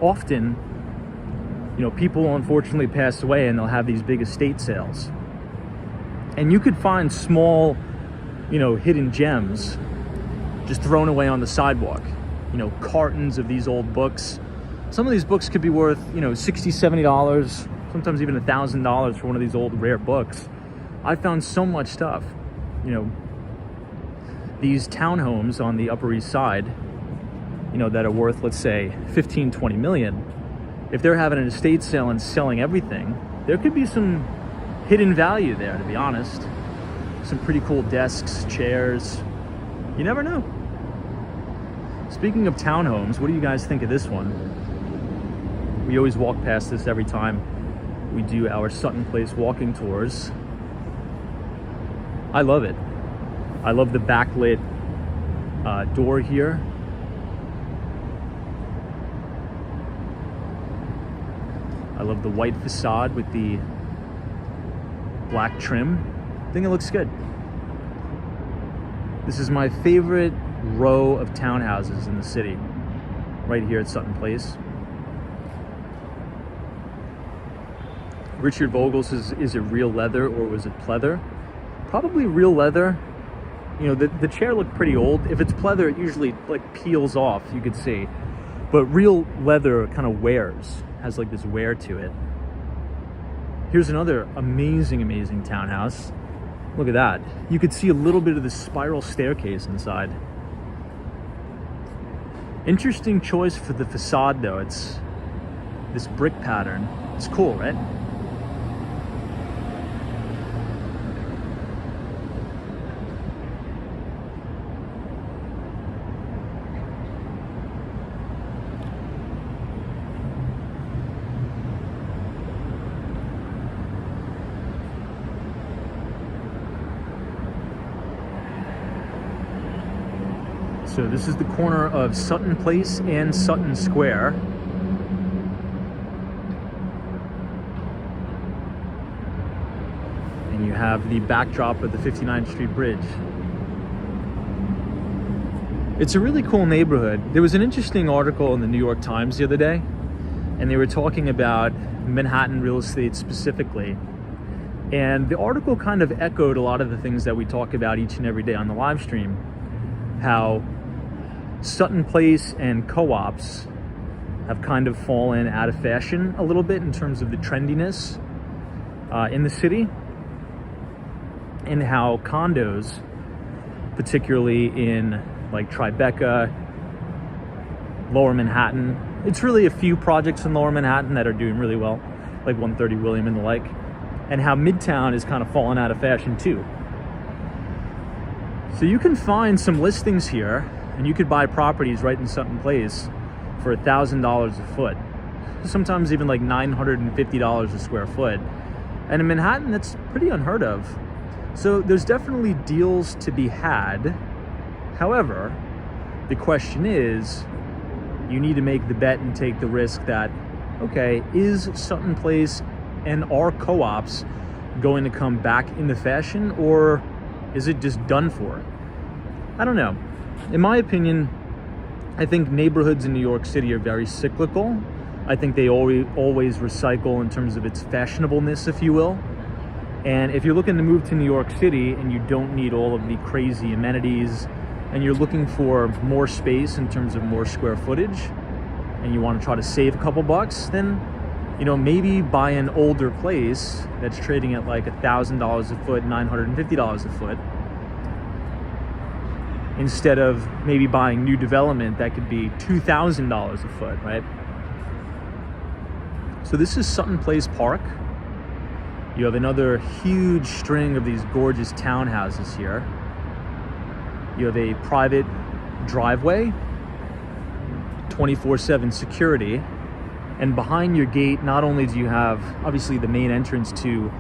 Often, you know, people unfortunately pass away and they'll have these big estate sales. And you could find small, you know, hidden gems just thrown away on the sidewalk. You know, cartons of these old books. Some of these books could be worth, you know, $60, $70, sometimes even $1,000 for one of these old rare books. I found so much stuff. You know, these townhomes on the Upper East Side, you know, that are worth, let's say, 15, 20 million. If they're having an estate sale and selling everything, there could be some hidden value there, to be honest. Some pretty cool desks, chairs. You never know. Speaking of townhomes, what do you guys think of this one? We always walk past this every time we do our Sutton Place walking tours. I love it. I love the backlit door here. I love the white facade with the black trim. I think it looks good. This is my favorite row of townhouses in the city, right here at Sutton Place. Richard Vogel says, is it real leather or was it pleather? Probably real leather. You know, the chair looked pretty old. If it's pleather, it usually like peels off, you could see. But real leather kind of wears, has like this wear to it. Here's another amazing, amazing townhouse. Look at that. You could see a little bit of the spiral staircase inside. Interesting choice for the facade though. It's this brick pattern. It's cool, right? So this is the corner of Sutton Place and Sutton Square. And you have the backdrop of the 59th Street Bridge. It's a really cool neighborhood. There was an interesting article in the New York Times the other day, and they were talking about Manhattan real estate specifically. And the article kind of echoed a lot of the things that we talk about each and every day on the live stream. How Sutton Place and co-ops have kind of fallen out of fashion a little bit in terms of the trendiness in the city. and how condos, particularly in like Tribeca, Lower Manhattan, it's really a few projects in Lower Manhattan that are doing really well, like 130 William and the like, and how Midtown is kind of falling out of fashion too. So you can find some listings here, and you could buy properties right in Sutton Place for $1,000 a foot, sometimes even like $950 a square foot. And in Manhattan, that's pretty unheard of. So there's definitely deals to be had. However, the question is, you need to make the bet and take the risk that, okay, is Sutton Place and our co-ops going to come back into fashion, or is it just done for? I don't know. In my opinion, I think neighborhoods in New York City are very cyclical. I think they always recycle in terms of its fashionableness, if you will. And if you're looking to move to New York City and you don't need all of the crazy amenities, and you're looking for more space in terms of more square footage, and you want to try to save a couple bucks, then, you know, maybe buy an older place that's trading at like $1,000 a foot, $950 a foot, instead of maybe buying new development that could be $2,000 a foot, right? So this is Sutton Place Park. You have another huge string of these gorgeous townhouses here. You have a private driveway, 24/7 security, and behind your gate, not only do you have obviously the main entrance to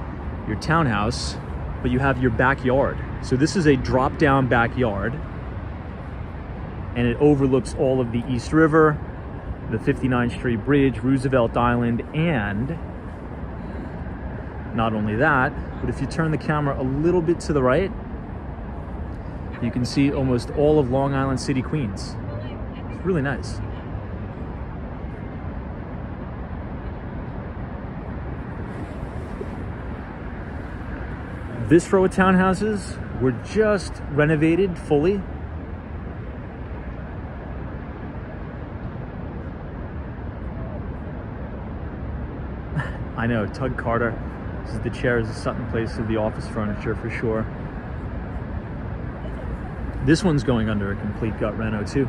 your townhouse, but you have your backyard. So this is a drop-down backyard, and it overlooks all of the East River, the 59th Street Bridge, Roosevelt Island, and not only that, but if you turn the camera a little bit to the right, you can see almost all of Long Island City, Queens. It's really nice. This row of townhouses were just renovated fully. I know, Tug Carter. This is the chairs of Sutton Place of the office furniture for sure. This one's going under a complete gut reno too.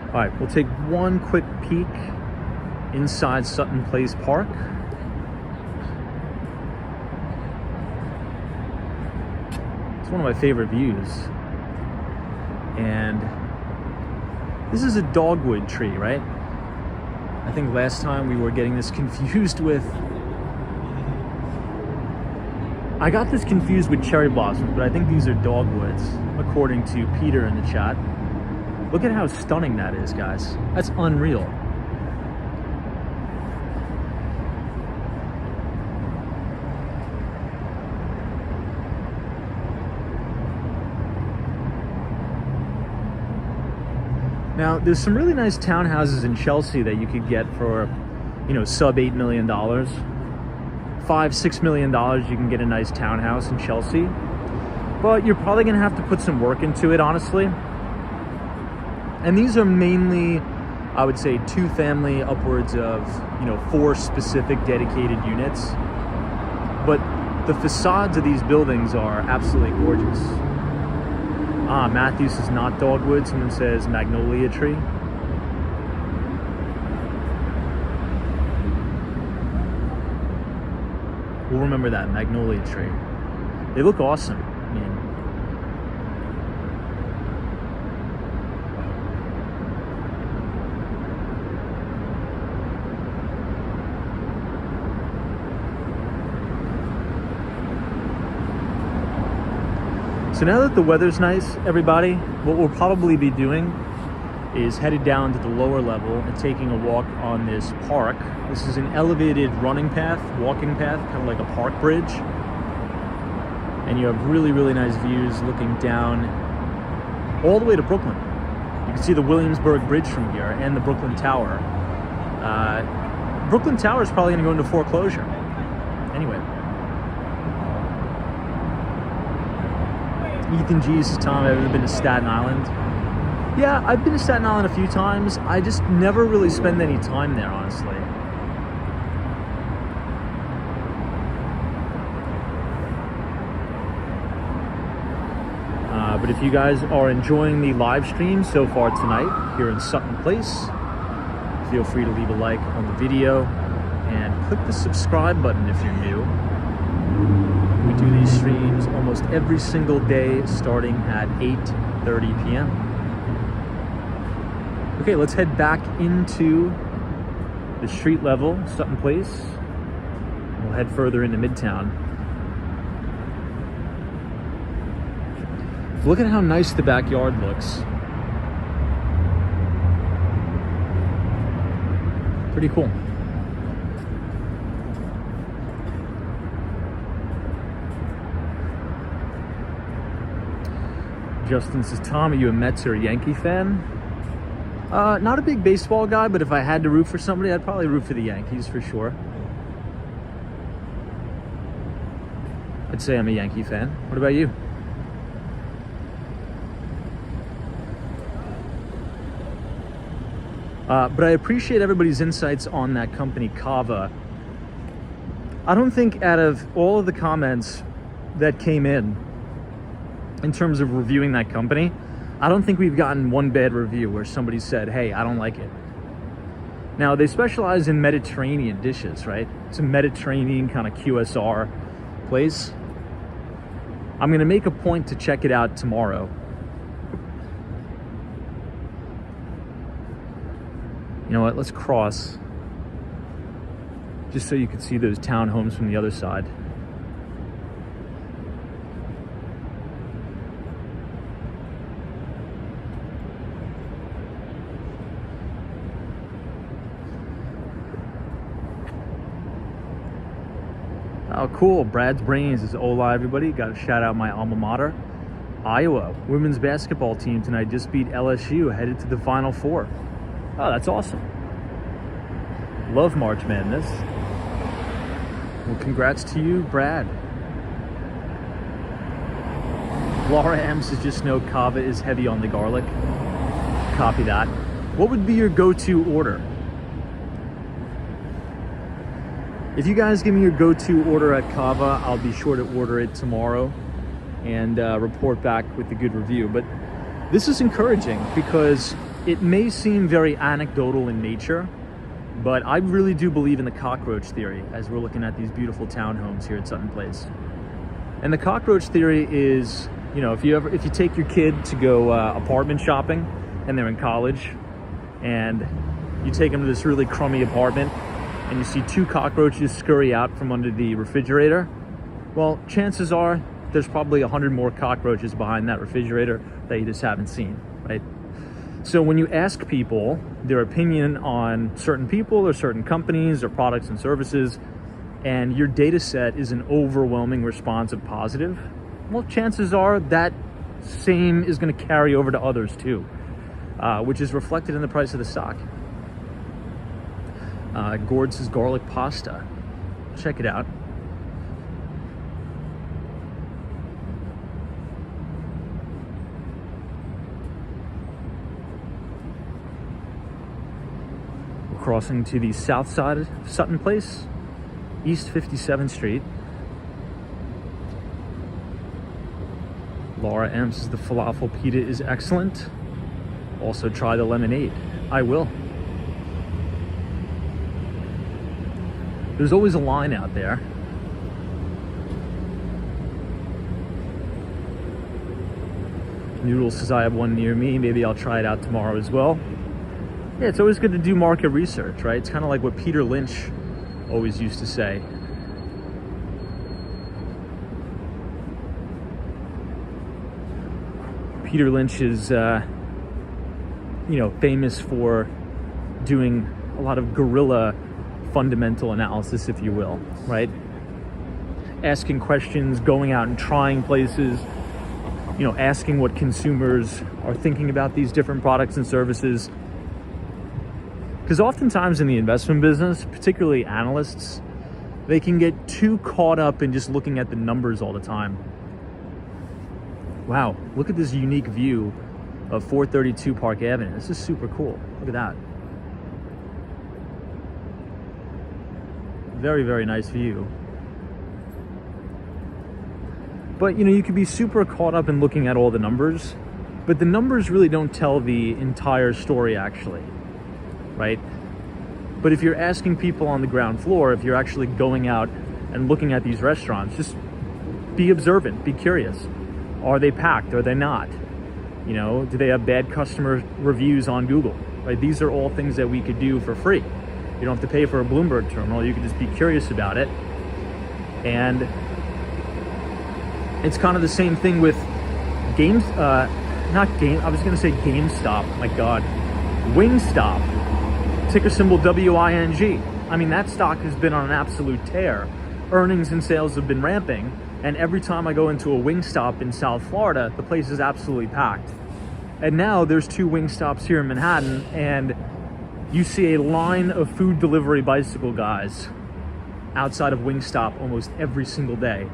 All right, we'll take one quick peek inside Sutton Place Park. It's one of my favorite views. And this is a dogwood tree, right? I think last time we were getting this confused with, I got this confused with cherry blossoms, but I think these are dogwoods, according to Peter in the chat. Look at how stunning that is, guys. That's unreal. Now, there's some really nice townhouses in Chelsea that you could get for, you know, sub $8 million. $5, $6 million, you can get a nice townhouse in Chelsea. But you're probably gonna have to put some work into it, honestly. And these are mainly, I would say, 2-family, upwards of, you know, 4 specific dedicated units. But the facades of these buildings are absolutely gorgeous. Ah, Matthews is not dogwood. Someone says magnolia tree. We'll remember that, magnolia tree. They look awesome. I mean, so now that the weather's nice, everybody, what we'll probably be doing is headed down to the lower level and taking a walk on this park. This is an elevated running path, walking path, kind of like a park bridge. And you have really, really nice views looking down all the way to Brooklyn. You can see the Williamsburg Bridge from here and the Brooklyn Tower. Brooklyn Tower is probably gonna go into foreclosure. Anyway. Ethan G says, Tom, have you ever been to Staten Island? Yeah, I've been to Staten Island a few times. I just never really spend any time there, honestly. But if you guys are enjoying the live stream so far tonight here in Sutton Place, feel free to leave a like on the video and click the subscribe button if you're new. We do these streams almost every single day starting at 8:30 p.m. Okay, let's head back into the street level, Sutton Place. We'll head further into Midtown. Look at how nice the backyard looks. Pretty cool. Justin says, Tom, are you a Mets or a Yankee fan? Not a big baseball guy, but if I had to root for somebody, I'd probably root for the Yankees for sure. I'd say I'm a Yankee fan. What about you? But I appreciate everybody's insights on that company, Cava. I don't think out of all of the comments that came in terms of reviewing that company, I don't think we've gotten one bad review where somebody said, hey, I don't like it. Now, they specialize in Mediterranean dishes, right? It's a Mediterranean kind of QSR place. I'm going to make a point to check it out tomorrow. You know what? Let's cross just so you can see those townhomes from the other side. Oh, cool. Brad's Brains is hola, everybody. Got to shout out my alma mater. Iowa women's basketball team tonight just beat LSU, headed to the Final Four. Oh, that's awesome. Love March Madness. Well, congrats to you, Brad. Laura M says, just know Cava is heavy on the garlic. Copy that. What would be your go-to order? If you guys give me your go-to order at Cava, I'll be sure to order it tomorrow and report back with a good review. But this is encouraging because it may seem very anecdotal in nature, but I really do believe in the cockroach theory as we're looking at these beautiful townhomes here at Sutton Place. And the cockroach theory is, you know, if you take your kid to go apartment shopping and they're in college and you take them to this really crummy apartment and you see two cockroaches scurry out from under the refrigerator, well, chances are there's probably 100 more cockroaches behind that refrigerator that you just haven't seen, right? So when you ask people their opinion on certain people or certain companies or products and services, and your data set is an overwhelming response of positive, well, chances are that same is going to carry over to others too, which is reflected in the price of the stock. Gord says garlic pasta. Check it out. We're crossing to the south side of Sutton Place, East 57th Street. Laura M says the falafel pita is excellent. Also try the lemonade. I will. There's always a line out there. Noodle says I have one near me. Maybe I'll try it out tomorrow as well. Yeah, it's always good to do market research, right? It's kind of like what Peter Lynch always used to say. Peter Lynch is, famous for doing a lot of guerrilla fundamental analysis, if you will, right? Asking questions, going out and trying places, asking what consumers are thinking about these different products and services. Because oftentimes in the investment business, particularly analysts, they can get too caught up in just looking at the numbers all the time. Wow, look at this unique view of 432 Park Avenue. This is super cool. Look at that. Very, very nice view. But, you know, you could be super caught up in looking at all the numbers, but the numbers really don't tell the entire story, actually, right? But if you're asking people on the ground floor, if you're actually going out and looking at these restaurants, just be observant, be curious. Are they packed? Are they not? You know, do they have bad customer reviews on Google? Right? These are all things that we could do for free. You don't have to pay for a Bloomberg terminal. You can just be curious about it. And it's kind of the same thing with I was going to say GameStop. My God. Wingstop. Ticker symbol WING. I mean, that stock has been on an absolute tear. Earnings and sales have been ramping. And every time I go into a Wingstop in South Florida, the place is absolutely packed. And now there's 2 Wingstops here in Manhattan, and you see a line of food delivery bicycle guys outside of Wingstop almost every single day.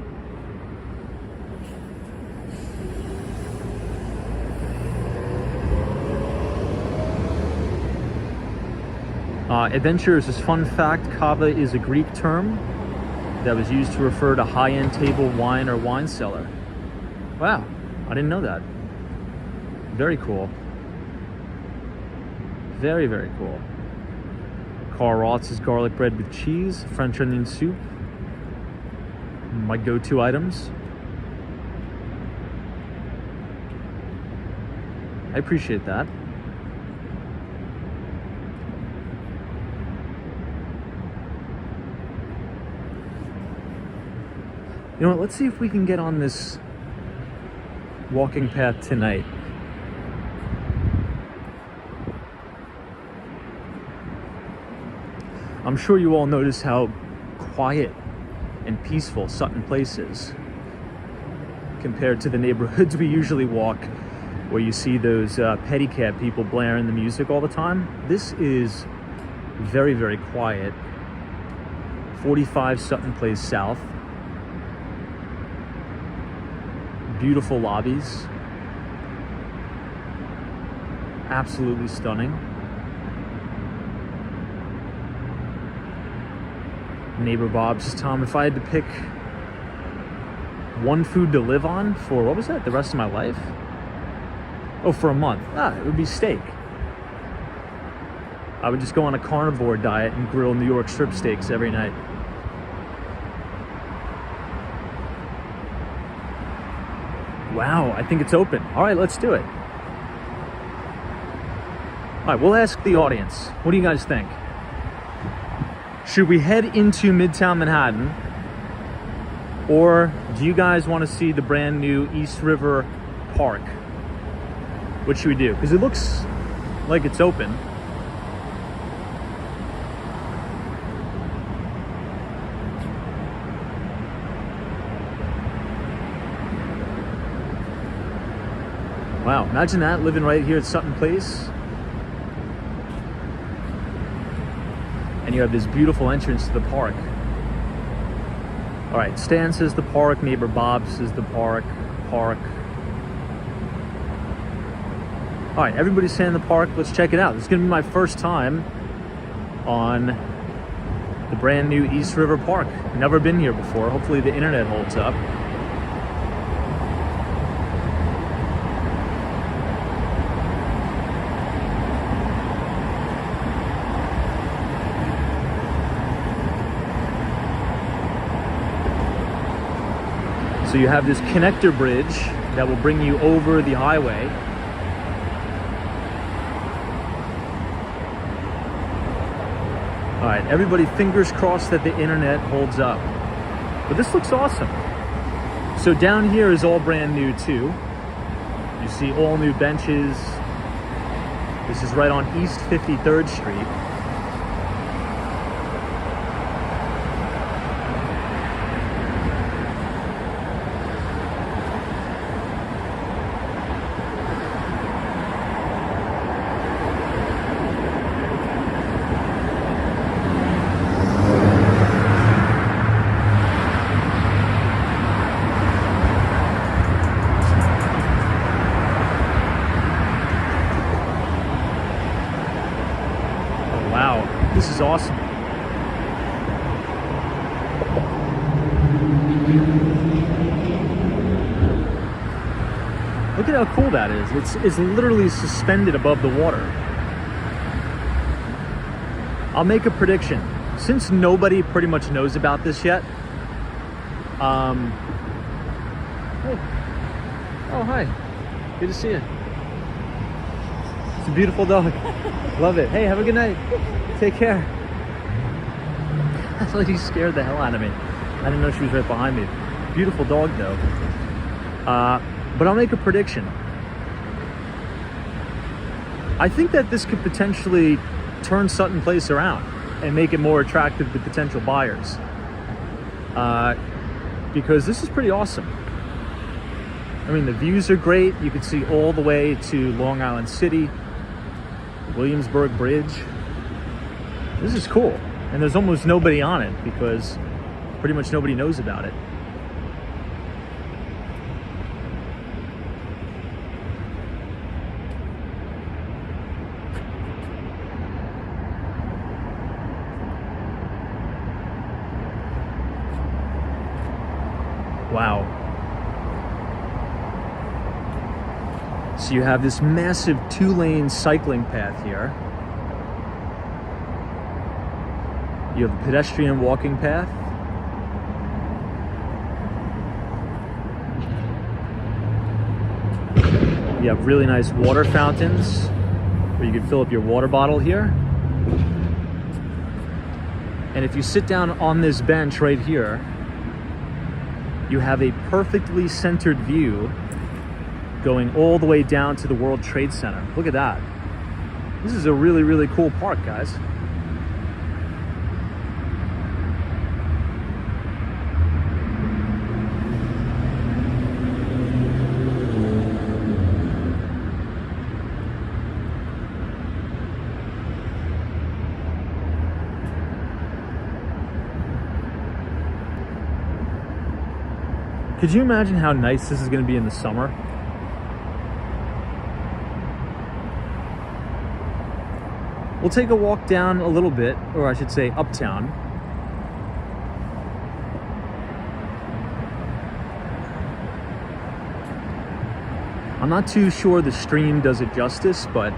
Adventurers, this fun fact, Cava is a Greek term that was used to refer to high-end table wine or wine cellar. Wow, I didn't know that. Very cool. Very, very cool. Carl Roth's garlic bread with cheese, French onion soup. My go-to items. I appreciate that. You know what, let's see if we can get on this walking path tonight. I'm sure you all notice how quiet and peaceful Sutton Place is compared to the neighborhoods we usually walk, where you see those pedicab people blaring the music all the time. This is very, very quiet. 45 Sutton Place South. Beautiful lobbies. Absolutely stunning. Neighbor Bob says, Tom, if I had to pick one food to live on for, what was that, the rest of my life? Oh, for a month. It would be steak. I would just go on a carnivore diet and grill New York strip steaks every night. Wow, I think it's open. All right, let's do it. All right, we'll ask the audience. What do you guys think? Should we head into Midtown Manhattan, or do you guys want to see the brand new East River Park? What should we do? Because it looks like it's open. Wow, imagine that, living right here at Sutton Place. And you have this beautiful entrance to the park. All right, Stan says the park, neighbor Bob says the park. All right, everybody's saying the park. Let's check it out. This is gonna be my first time on the brand new East River Park. Never been here before. Hopefully the internet holds up. So you have this connector bridge that will bring you over the highway. All right, everybody, fingers crossed that the internet holds up. But this looks awesome. So down here is all brand new too. You see all new benches. This is right on East 53rd Street. This is awesome. at how cool that is. It's literally suspended above the water. I'll make a prediction. Since nobody pretty much knows about this yet, hey. Oh, hi. Good to see you. It's a beautiful dog. Love it. Hey, have a good night. Take care. That lady scared the hell out of me. I didn't know she was right behind me. Beautiful dog, though. But I'll make a prediction. I think that this could potentially turn Sutton Place around and make it more attractive to potential buyers. Because this is pretty awesome. I mean, the views are great. You can see all the way to Long Island City, Williamsburg Bridge. This is cool. And there's almost nobody on it because pretty much nobody knows about it. Wow. So you have this massive 2-lane cycling path here. You have a pedestrian walking path. You have really nice water fountains where you can fill up your water bottle here. And if you sit down on this bench right here, you have a perfectly centered view going all the way down to the World Trade Center. Look at that. This is a really, really cool park, guys. Could you imagine how nice this is going to be in the summer? We'll take a walk down a little bit, or I should say uptown. I'm not too sure the stream does it justice, but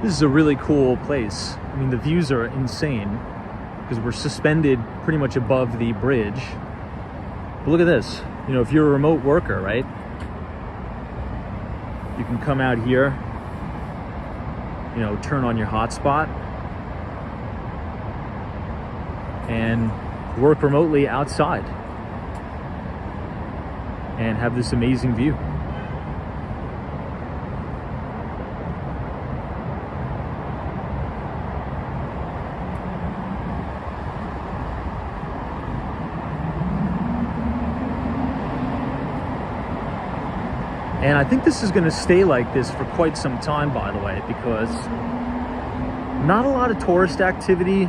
this is a really cool place. I mean, the views are insane because we're suspended pretty much above the bridge. But look at this. You know, if you're a remote worker, right? You can come out here, you know, turn on your hotspot and work remotely outside and have this amazing view. And I think this is going to stay like this for quite some time, by the way, because not a lot of tourist activity,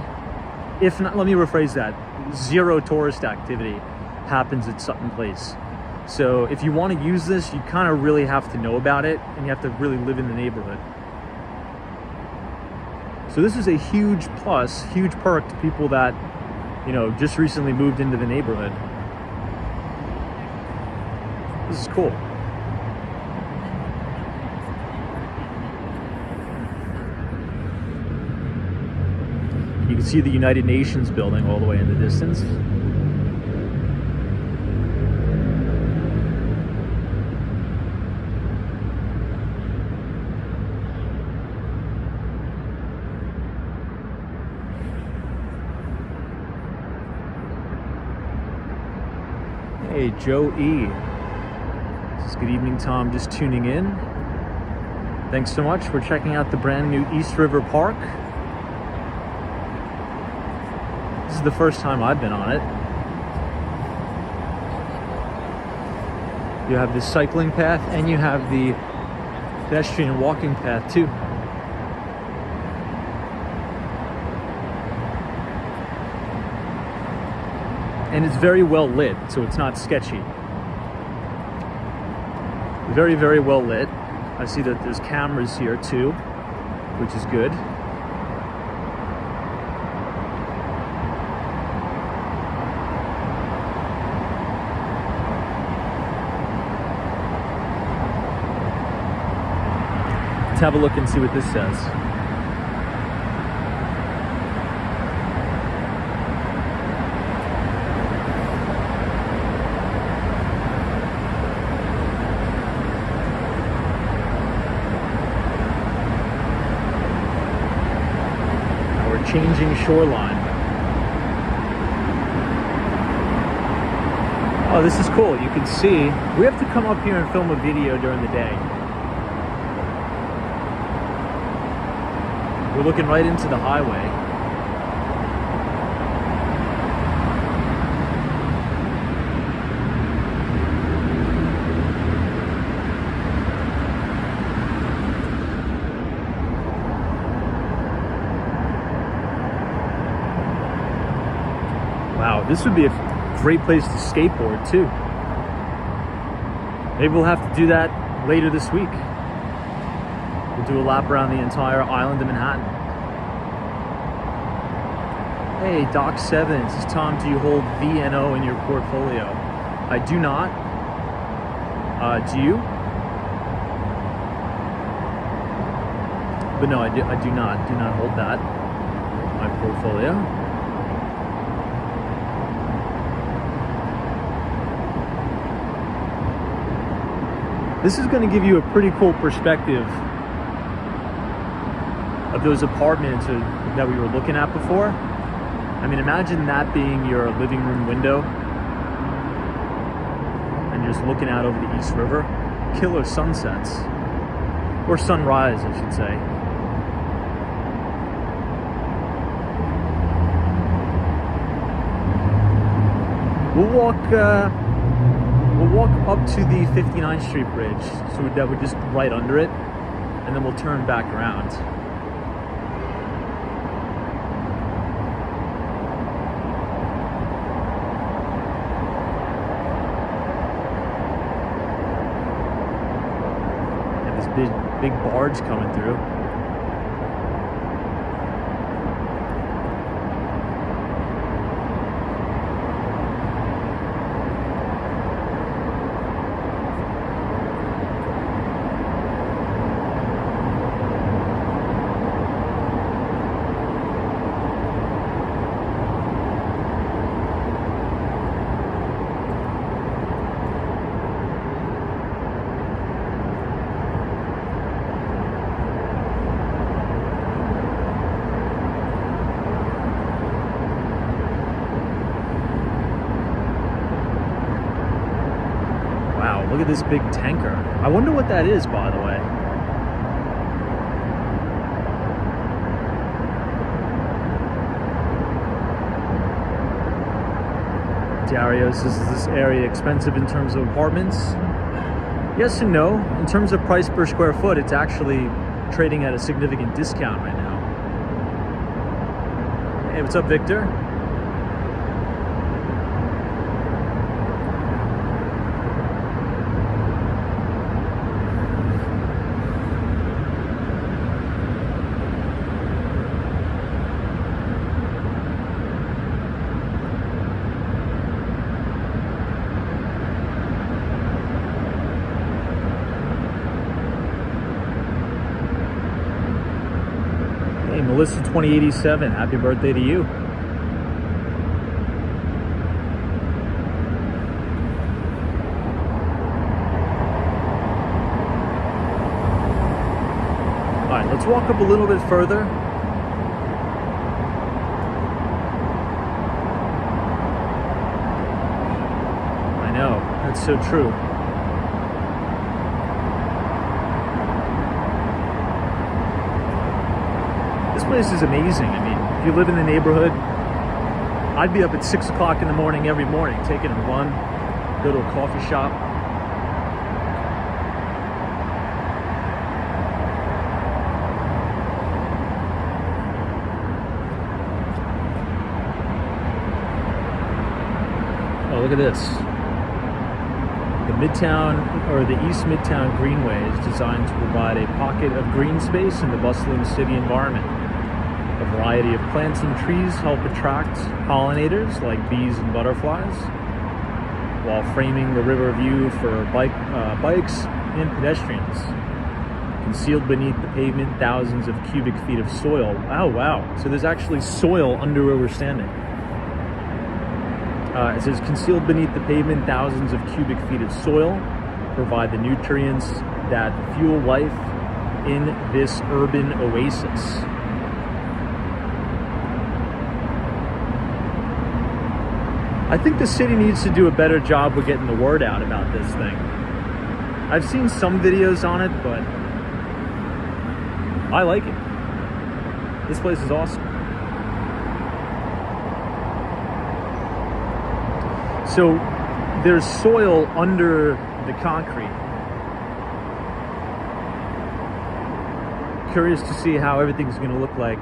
if not, let me rephrase that, zero tourist activity happens at Sutton Place. So if you want to use this, you kind of really have to know about it and you have to really live in the neighborhood. So this is a huge plus, huge perk to people that, you know, just recently moved into the neighborhood. This is cool. You can see the United Nations building all the way in the distance. Hey, Joe E. This is good evening, Tom. Just tuning in. Thanks so much for checking out the brand new East River Park. This is the first time I've been on it. You have the cycling path and you have the pedestrian walking path too. And it's very well lit, so it's not sketchy. Very, very well lit. I see that there's cameras here too, which is good. Let's have a look and see what this says. We're changing shoreline. Oh, this is cool. You can see, we have to come up here and film a video during the day. We're looking right into the highway. Wow, this would be a great place to skateboard too. Maybe we'll have to do that later this week. We'll do a lap around the entire island of Manhattan. Hey, Doc 7, this is Tom. Do you hold VNO in your portfolio? I do not. Do you? But no, I do not hold that in my portfolio. This is going to give you a pretty cool perspective of those apartments that we were looking at before. I mean, imagine that being your living room window and just looking out over the East River. Killer sunsets, or sunrise, I should say. We'll walk up to the 59th Street Bridge, so that we're just right under it, and then we'll turn back around. And this big barge coming through. Look at this big tanker. I wonder what that is, by the way. Darius, is this area expensive in terms of apartments? Yes and no. In terms of price per square foot, it's actually trading at a significant discount right now. Hey, what's up, Victor? Melissa 2087, happy birthday to you. All right, let's walk up a little bit further. I know, that's so true. This place is amazing. I mean, if you live in the neighborhood, I'd be up at 6 o'clock in the morning every morning, taking a run, go to a coffee shop. Oh, look at this. The Midtown, or the East Midtown Greenway, is designed to provide a pocket of green space in the bustling city environment. A variety of plants and trees help attract pollinators like bees and butterflies, while framing the river view for bikes and pedestrians. Concealed beneath the pavement, thousands of cubic feet of soil. Oh, wow. So there's actually soil under where we're standing. It says, concealed beneath the pavement, thousands of cubic feet of soil provide the nutrients that fuel life in this urban oasis. I think the city needs to do a better job with getting the word out about this thing. I've seen some videos on it, but I like it. This place is awesome. So there's soil under the concrete. Curious to see how everything's going to look like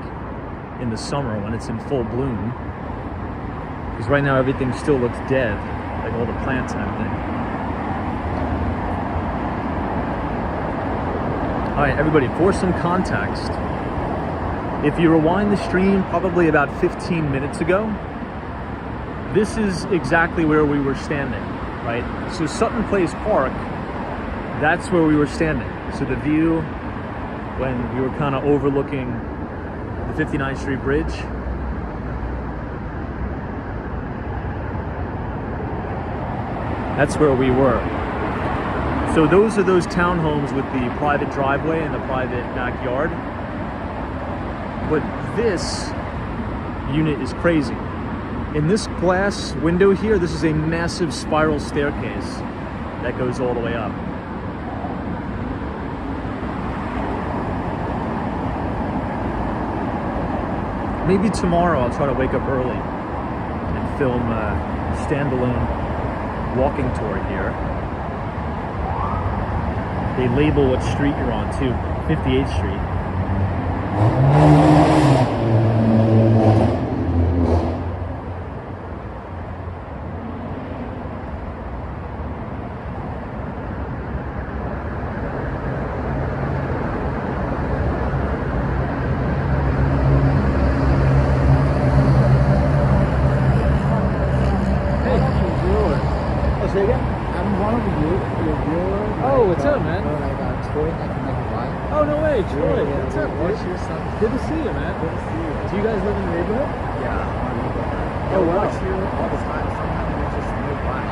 in the summer when it's in full bloom. Because right now everything still looks dead, like all the plants and everything. All right, everybody, for some context, if you rewind the stream probably about 15 minutes ago, this is exactly where we were standing, right? So Sutton Place Park, that's where we were standing. So the view when we were kind of overlooking the 59th Street Bridge. That's where we were. So those are those townhomes with the private driveway and the private backyard. But this unit is crazy. In this glass window here, this is a massive spiral staircase that goes all the way up. Maybe tomorrow I'll try to wake up early and film a standalone walking tour here. They label what street you're on too, 58th Street. Good to see you, man. Good to see you. Do you guys live in the neighborhood? Yeah. Oh, wow. I watch you all the time. Sometimes we just move by.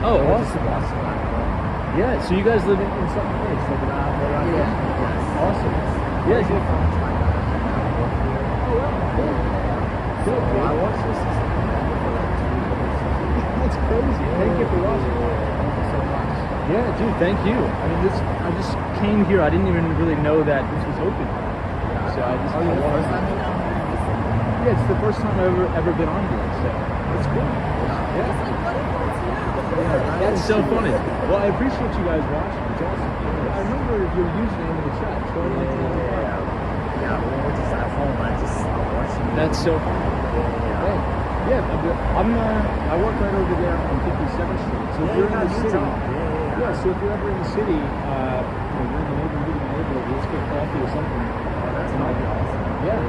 Oh, We're awesome. just watching that. Yeah, so you guys live in Sutton Place, like around here? Yes. Awesome. Yeah, Yeah, you're from China. Oh, wow. Cool. Good, I dude. watched this for like 2 years. That's crazy. Thank you for watching. Thank you so much. Yeah, dude, thank you. I mean, I just came here. I didn't even really know that this was open. So I just You're the first time you're down here? Yeah, it's the first time I've ever been on here, so it's cool. Yeah. That's so funny. Well, I appreciate you guys watching. It's awesome. I remember your username in the chat. Yeah, we were just at home. I watching. That's so funny. Yeah, I work right over there on 57th Street. So if you're in the city, so if you're ever in the city, you're in the neighborhood, let's get coffee or something. That's awesome. Yeah.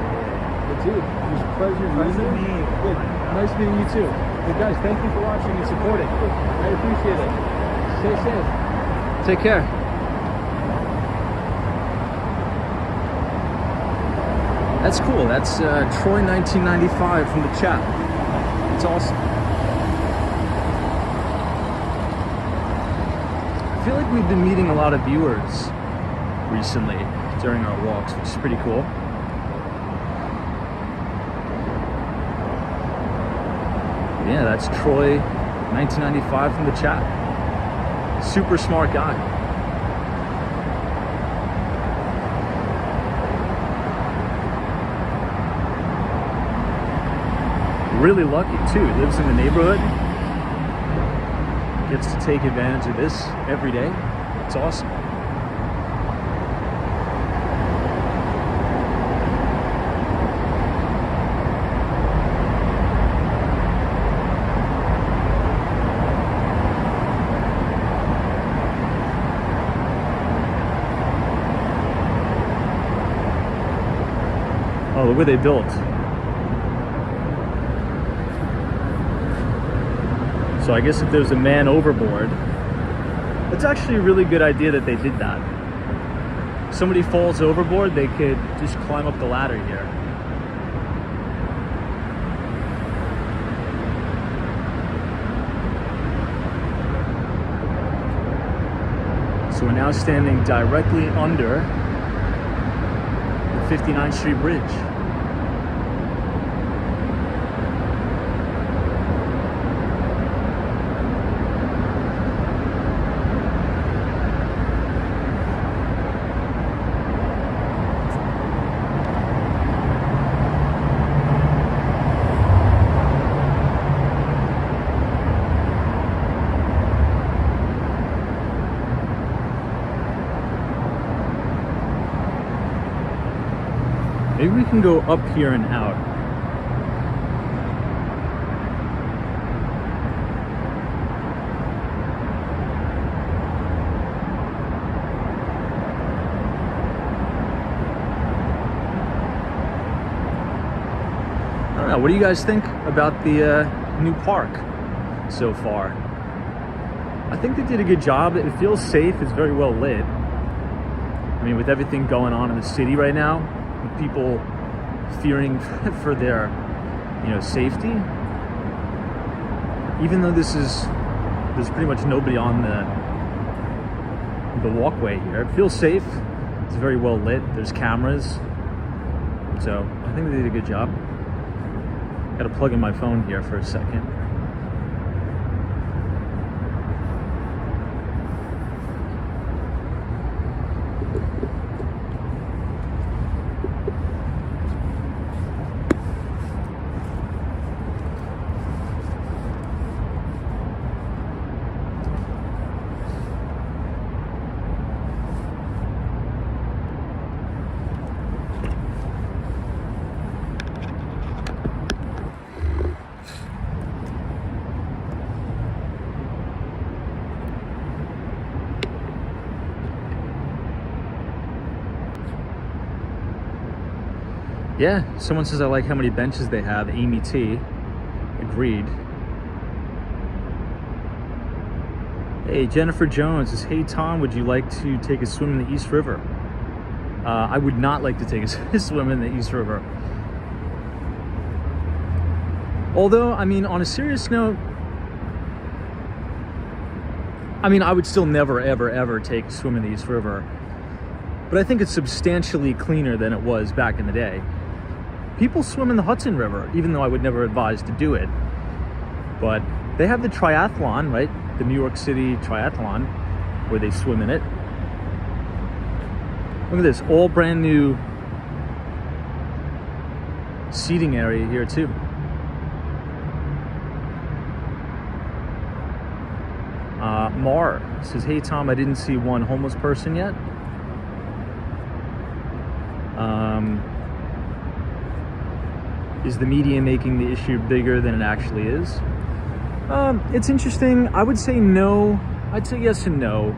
But dude, it was a pleasure meeting you. Good. Nice meeting you too. But guys, thank you for watching and supporting. I appreciate it. Stay safe. Take care. That's cool. That's Troy 1995 from the chat. It's awesome. I feel like we've been meeting a lot of viewers recently during our walks, which is pretty cool. Yeah, that's Troy 1995 from the chat. Super smart guy. Really lucky too. He lives in the neighborhood. Gets to take advantage of this every day. It's awesome. Oh, look what they built. So I guess if there's a man overboard, it's actually a really good idea that they did that. somebody falls overboard, they could just climb up the ladder here. So we're now standing directly under the 59th Street Bridge. Maybe we can go up here and out. I don't know, what do you guys think about the new park so far? I think they did a good job. It feels safe, it's very well lit. I mean, with everything going on in the city right now, with people fearing for their, safety. Even though there's pretty much nobody on the walkway here. It feels safe. It's very well lit. There's cameras. So I think they did a good job. Got to plug in my phone here for a second. Yeah, someone says I like how many benches they have. Amy T. Agreed. Hey, Jennifer Jones says, hey Tom, would you like to take a swim in the East River? I would not like to take a swim in the East River. Although, I mean, on a serious note, I would still never, ever, ever take a swim in the East River. But I think it's substantially cleaner than it was back in the day. People swim in the Hudson River, even though I would never advise to do it. But they have the triathlon, right? The New York City triathlon, where they swim in it. Look at this, all brand new seating area here too. Mar says, hey Tom, I didn't see one homeless person yet. Is the media making the issue bigger than it actually is? It's interesting. I would say no. I'd say yes and no.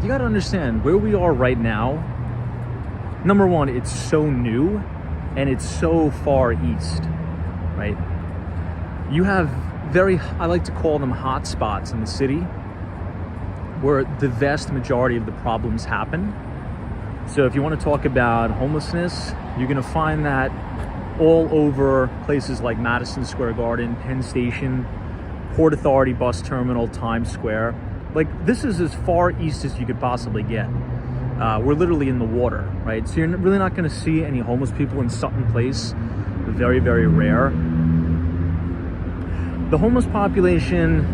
You got to understand where we are right now. Number one, it's so new and it's so far east, right? You have I like to call them hot spots in the city where the vast majority of the problems happen. So if you want to talk about homelessness, you're going to find that all over places like Madison Square Garden, Penn Station, Port Authority Bus Terminal, Times Square. Like, this is as far east as you could possibly get. We're literally in the water, right? So you're really not going to see any homeless people in Sutton Place. Very, very rare. The homeless population,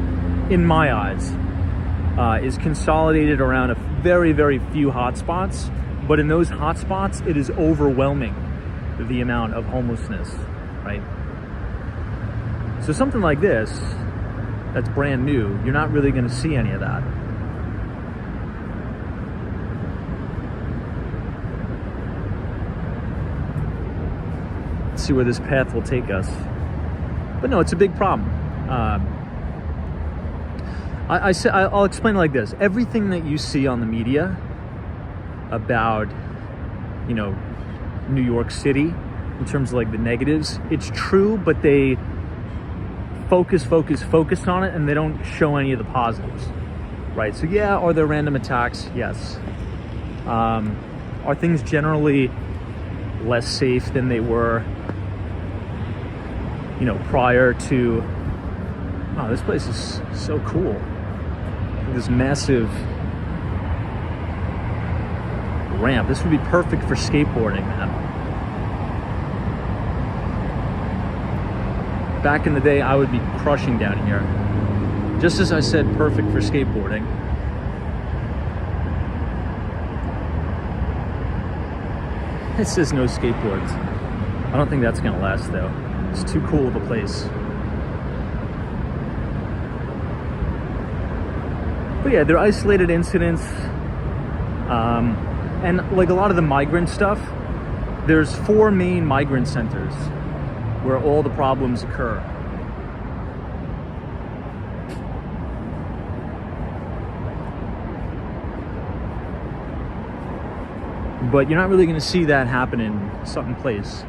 in my eyes, is consolidated around a very, very few hotspots. But in those hotspots, it is overwhelming, the amount of homelessness, right? So something like this, that's brand new, you're not really going to see any of that. Let's see where this path will take us. But no, it's a big problem. I'll explain it like this. Everything that you see on the media about, New York City, in terms of like the negatives, it's true, but they focus on it and they don't show any of the positives, right? So yeah, are there random attacks? Yes. Are things generally less safe than they were, you know, prior to... Oh, this place is so cool. This massive ramp. This would be perfect for skateboarding, man. Back in the day, I would be crushing down here. Just as I said, perfect for skateboarding. It says no skateboards. I don't think that's gonna last though. It's too cool of a place. But yeah, they're isolated incidents. And like a lot of the migrant stuff, there's 4 main migrant centers where all the problems occur. But you're not really going to see that happen in Sutton Place.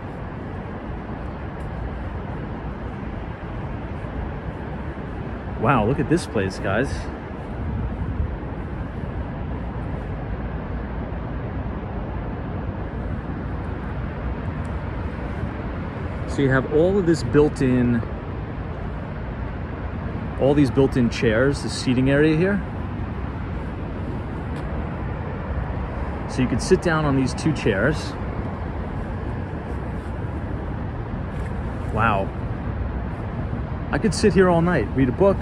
Wow, look at this place, guys. So you have all of this built-in, all these built-in chairs, the seating area here. So you could sit down on these 2 chairs. Wow. I could sit here all night, read a book,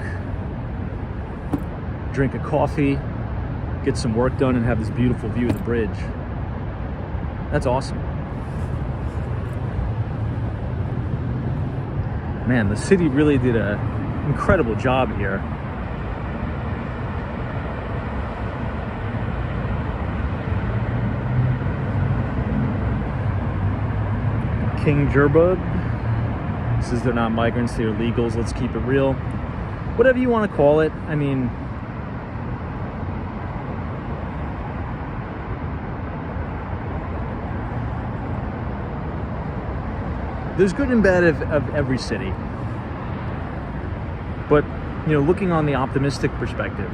drink a coffee, get some work done, and have this beautiful view of the bridge. That's awesome. Man, the city really did an incredible job here. King Gerbub says they're not migrants, they're illegals. Let's keep it real. Whatever you want to call it. I mean, there's good and bad of every city. But, you know, looking on the optimistic perspective,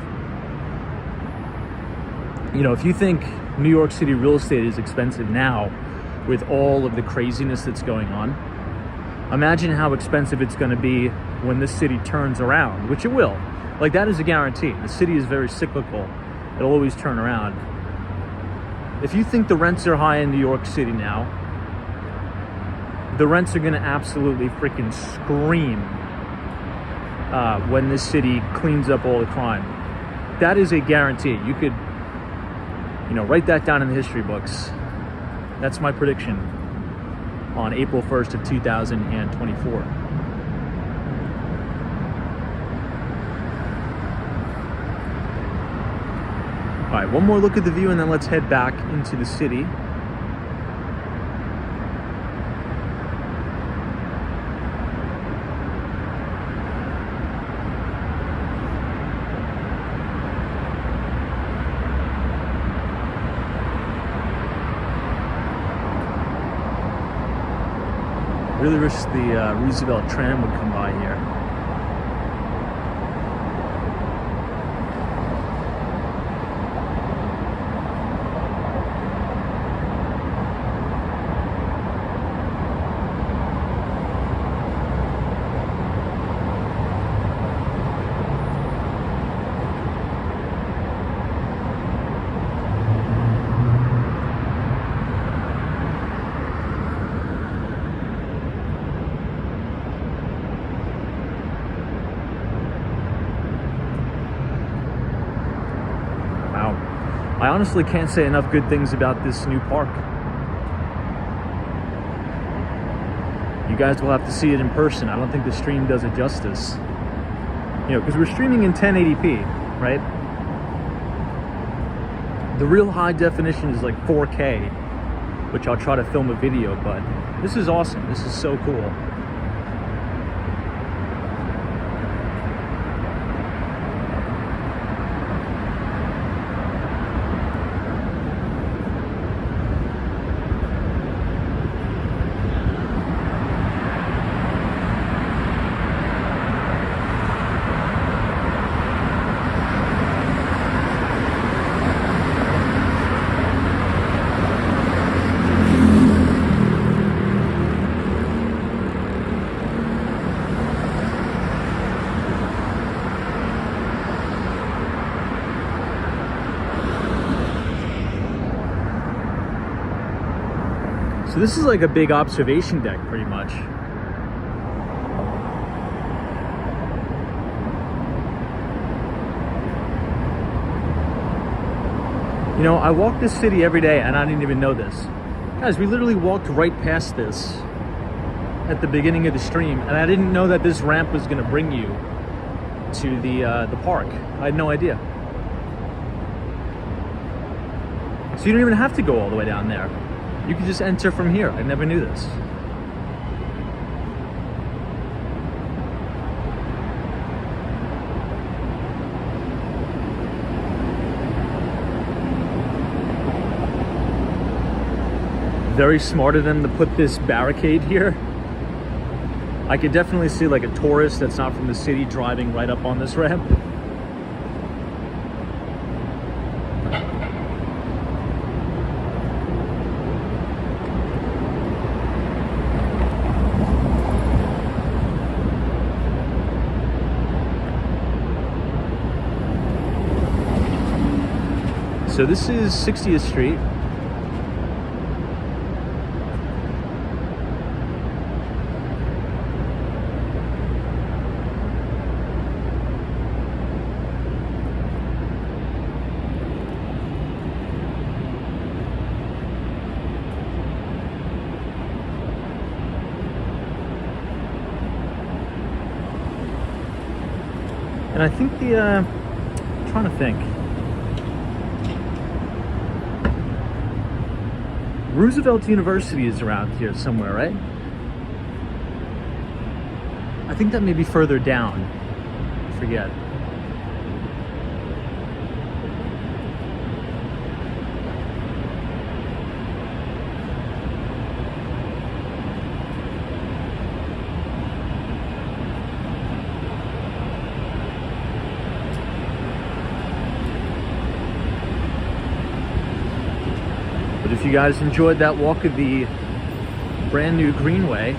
you know, if you think New York City real estate is expensive now, with all of the craziness that's going on, imagine how expensive it's going to be when this city turns around, which it will. Like, that is a guarantee. The city is very cyclical. It'll always turn around. If you think the rents are high in New York City now, the rents are going to absolutely freaking scream when this city cleans up all the crime. That is a guarantee. You could, you know, write that down in the history books. That's my prediction on April 1st of 2024. All right, one more look at the view and then let's head back into the city. Really wish the Roosevelt tram would come by here. I honestly can't say enough good things about this new park. You guys will have to see it in person. I don't think the stream does it justice. You know, because we're streaming in 1080p, right? The real high definition is like 4K, which I'll try to film a video, but this is awesome. This is so cool. So this is like a big observation deck, pretty much. You know, I walk this city every day and I didn't even know this. Guys, we literally walked right past this at the beginning of the stream, and I didn't know that this ramp was gonna bring you to the park. I had no idea. So you don't even have to go all the way down there. You can just enter from here. I never knew this. Very smart of them to put this barricade here. I could definitely see like a tourist that's not from the city driving right up on this ramp. So this is 60th Street. And I think I'm trying to think. Roosevelt University is around here somewhere, right? I think that may be further down. I forget. If you guys enjoyed that walk of the brand new Greenway,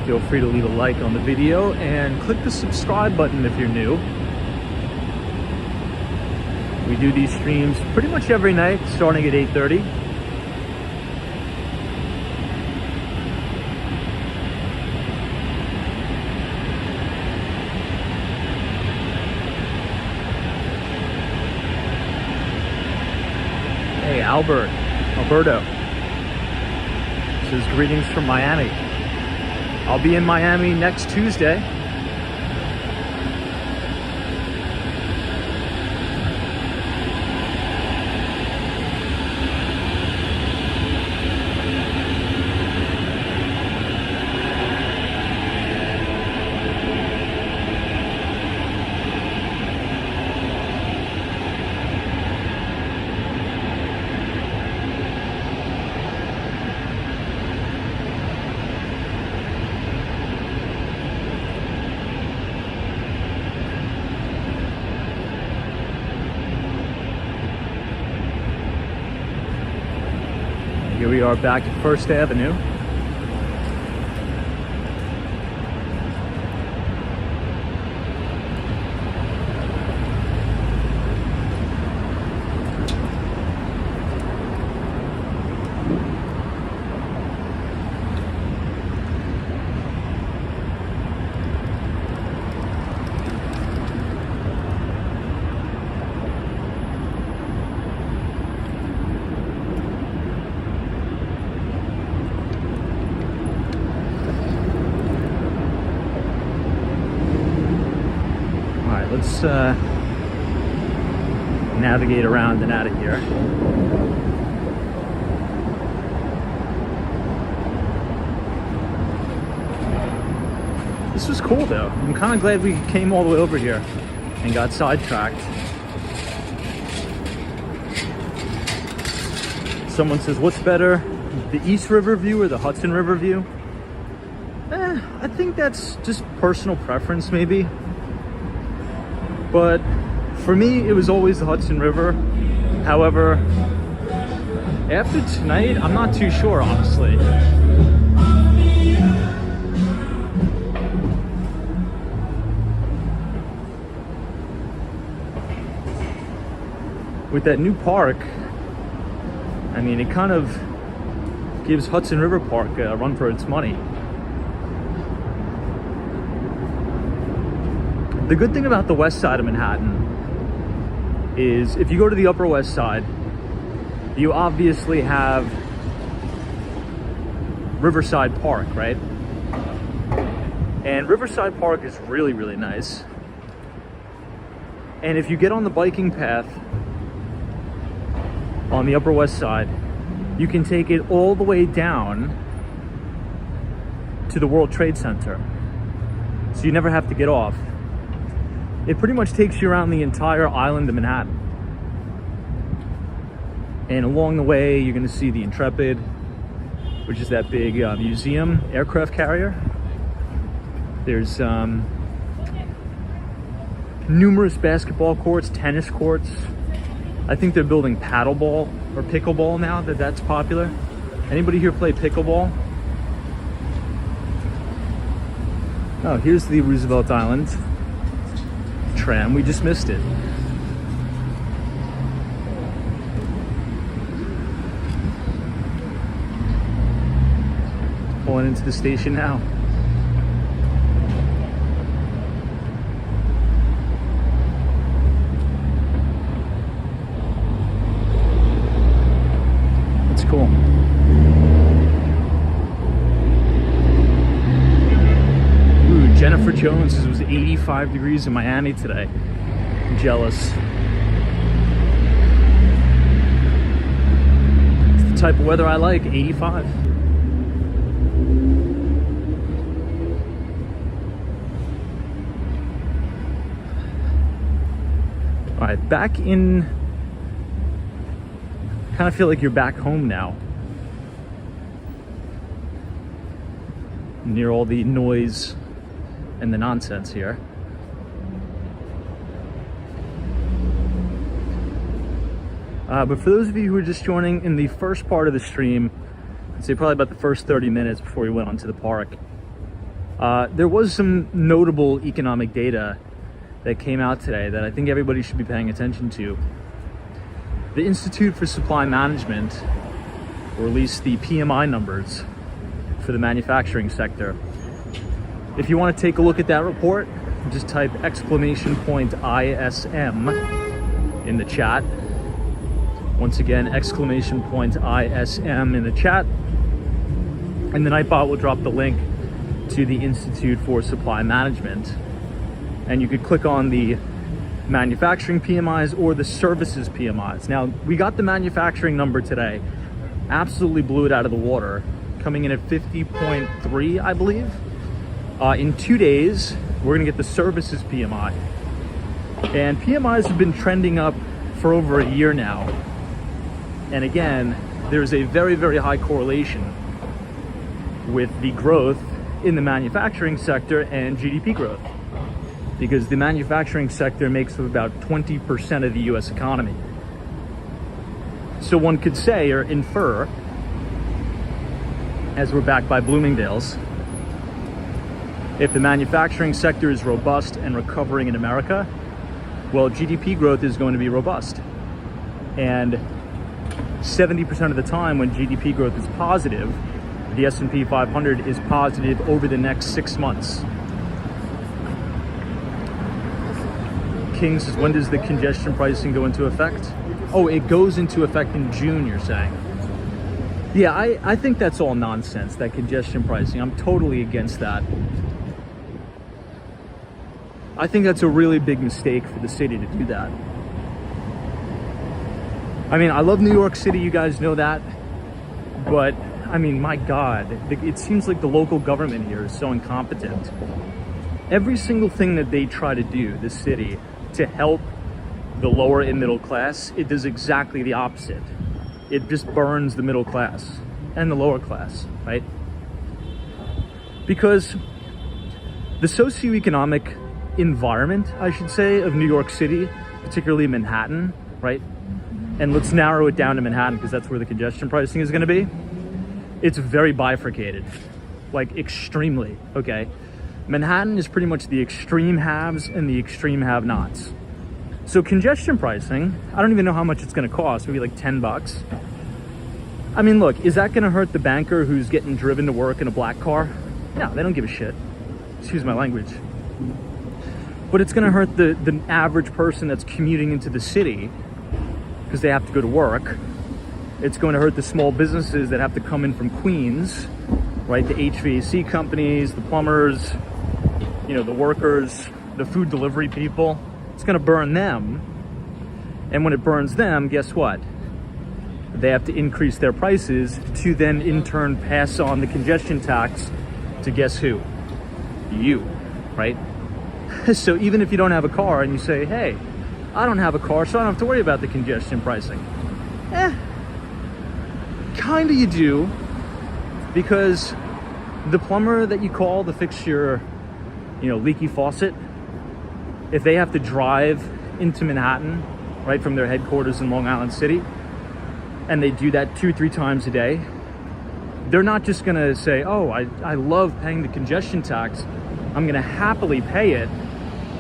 feel free to leave a like on the video and click the subscribe button if you're new. We do these streams pretty much every night starting at 8:30. Hey, Alberto says greetings from Miami. I'll be in Miami next Tuesday. Here we are back at First Avenue. Let's navigate around and out of here. This was cool though. I'm kind of glad we came all the way over here and got sidetracked. Someone says, what's better, the East River view or the Hudson River view? I think that's just personal preference maybe. But for me, it was always the Hudson River. However, after tonight, I'm not too sure, honestly. With that new park, I mean, it kind of gives Hudson River Park a run for its money. The good thing about the west side of Manhattan is if you go to the Upper West Side, you obviously have Riverside Park, right? And Riverside Park is really, really nice. And if you get on the biking path on the Upper West Side, you can take it all the way down to the World Trade Center. So you never have to get off. It pretty much takes you around the entire island of Manhattan. And along the way, you're gonna see the Intrepid, which is that big museum aircraft carrier. There's numerous basketball courts, tennis courts. I think they're building paddleball or pickleball now that's popular. Anybody here play pickleball? Oh, here's the Roosevelt Island tram. We just missed it. Pulling into the station now. That's cool. Ooh, Jennifer Jones says it was 85 degrees in Miami today. I'm jealous. It's the type of weather I like, 85. All right, back in, kind of feel like you're back home now. Near all the noise and the nonsense here. But for those of you who are just joining in the first part of the stream, I'd say probably about the first 30 minutes before we went onto the park, there was some notable economic data that came out today that I think everybody should be paying attention to. The Institute for Supply Management released the PMI numbers for the manufacturing sector. If you want to take a look at that report, just type exclamation point ISM in the chat. Once again, exclamation point ISM in the chat. And the Nightbot will drop the link to the Institute for Supply Management. And you could click on the manufacturing PMIs or the services PMIs. Now, we got the manufacturing number today. Absolutely blew it out of the water, coming in at 50.3, I believe. In 2 days, we're gonna get the services PMI. And PMIs have been trending up for over a year now. And again, there's a very, very high correlation with the growth in the manufacturing sector and GDP growth, because the manufacturing sector makes up about 20% of the US economy. So one could say or infer, as we're backed by Bloomingdale's, if the manufacturing sector is robust and recovering in America, well, GDP growth is going to be robust. And 70% of the time when GDP growth is positive, the S&P 500 is positive over the next 6 months. King says, when does the congestion pricing go into effect? Oh, it goes into effect in June, you're saying? Yeah, I think that's all nonsense, that congestion pricing. I'm totally against that. I think that's a really big mistake for the city to do that. I mean, I love New York City, you guys know that. But, I mean, my God, it seems like the local government here is so incompetent. Every single thing that they try to do, the city, to help the lower and middle class, it does exactly the opposite. It just burns the middle class and the lower class, right? Because the socioeconomic environment, I should say, of New York City, particularly Manhattan, right? And let's narrow it down to Manhattan because that's where the congestion pricing is going to be. It's very bifurcated, like extremely, okay? Manhattan is pretty much the extreme haves and the extreme have-nots. So congestion pricing, I don't even know how much it's going to cost, maybe like $10. I mean, look, is that going to hurt the banker who's getting driven to work in a black car? No, they don't give a shit. Excuse my language. But it's going to hurt the average person that's commuting into the city because they have to go to work. It's going to hurt the small businesses that have to come in from Queens, right? The HVAC companies, the plumbers, you know, the workers, the food delivery people. It's going to burn them. And when it burns them, guess what? They have to increase their prices to then in turn pass on the congestion tax to guess who? You, right? So even if you don't have a car and you say, hey, I don't have a car, so I don't have to worry about the congestion pricing. Kinda you do, because the plumber that you call to fix your, you know, leaky faucet, if they have to drive into Manhattan, right, from their headquarters in Long Island City, and they do that 2-3 times a day, they're not just gonna say, oh, I love paying the congestion tax, I'm gonna happily pay it.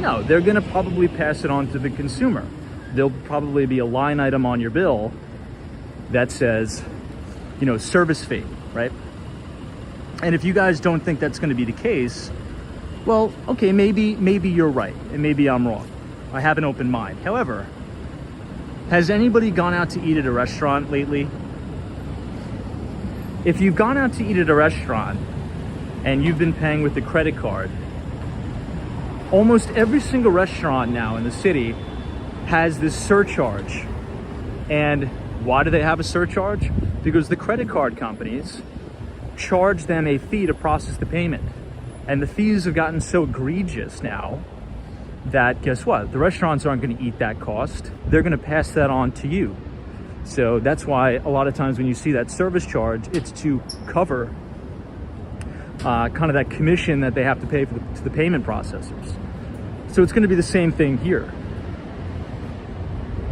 No, they're gonna probably pass it on to the consumer. There'll probably be a line item on your bill that says, you know, service fee, right? And if you guys don't think that's gonna be the case, well, okay, maybe you're right, and maybe I'm wrong. I have an open mind. However, has anybody gone out to eat at a restaurant lately? If you've gone out to eat at a restaurant and you've been paying with a credit card, almost every single restaurant now in the city has this surcharge. And why do they have a surcharge? Because the credit card companies charge them a fee to process the payment. And the fees have gotten so egregious now that guess what? The restaurants aren't going to eat that cost. They're going to pass that on to you. So that's why a lot of times when you see that service charge, it's to cover kind of that commission that they have to pay to the payment processors. So it's going to be the same thing here.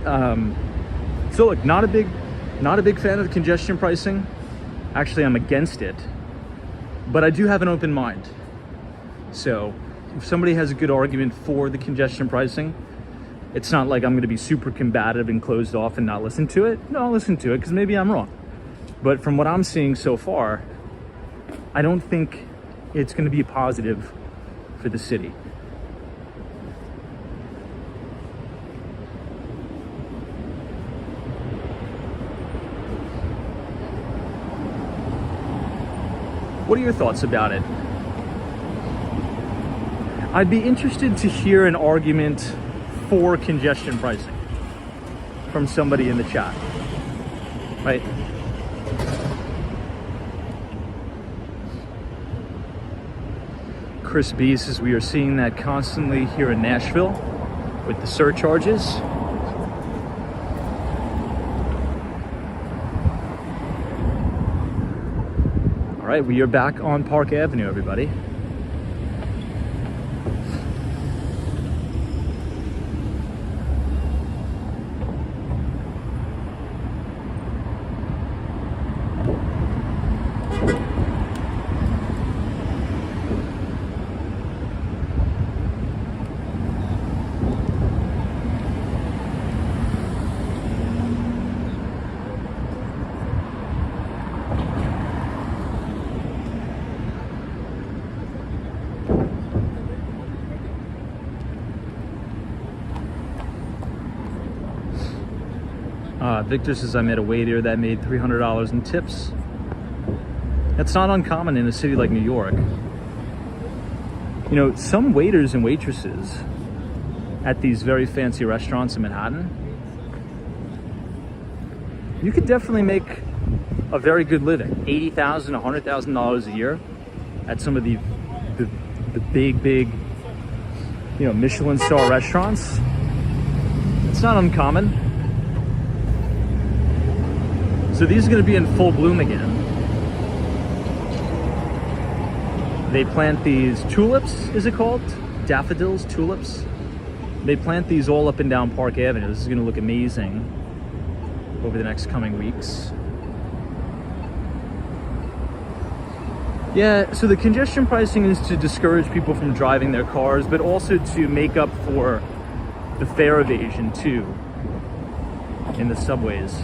So look, not a big fan of the congestion pricing. Actually, I'm against it, but I do have an open mind. So if somebody has a good argument for the congestion pricing, it's not like I'm going to be super combative and closed off and not listen to it. No, I'll listen to it because maybe I'm wrong. But from what I'm seeing so far, I don't think it's going to be positive for the city. What are your thoughts about it? I'd be interested to hear an argument for congestion pricing from somebody in the chat, right? Chris B says we are seeing that constantly here in Nashville with the surcharges. All right, we are back on Park Avenue, everybody. Victor says I met a waiter that made $300 in tips. That's not uncommon in a city like New York. You know, some waiters and waitresses at these very fancy restaurants in Manhattan, you could definitely make a very good living. $80,000, $100,000 a year at some of the big, you know, Michelin star restaurants. It's not uncommon. So these are going to be in full bloom again. They plant these tulips, is it called? Daffodils, tulips. They plant these all up and down Park Avenue. This is going to look amazing over the next coming weeks. Yeah, so the congestion pricing is to discourage people from driving their cars, but also to make up for the fare evasion too in the subways.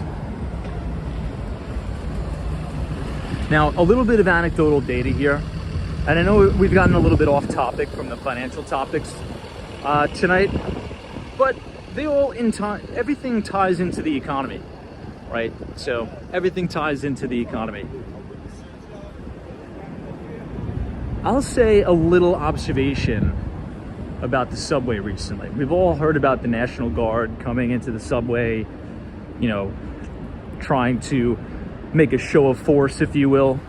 Now, a little bit of anecdotal data here, and I know we've gotten a little bit off topic from the financial topics tonight, but they all everything ties into the economy, right? So everything ties into the economy. I'll say a little observation about the subway recently. We've all heard about the National Guard coming into the subway, you know, trying to make a show of force, if you will,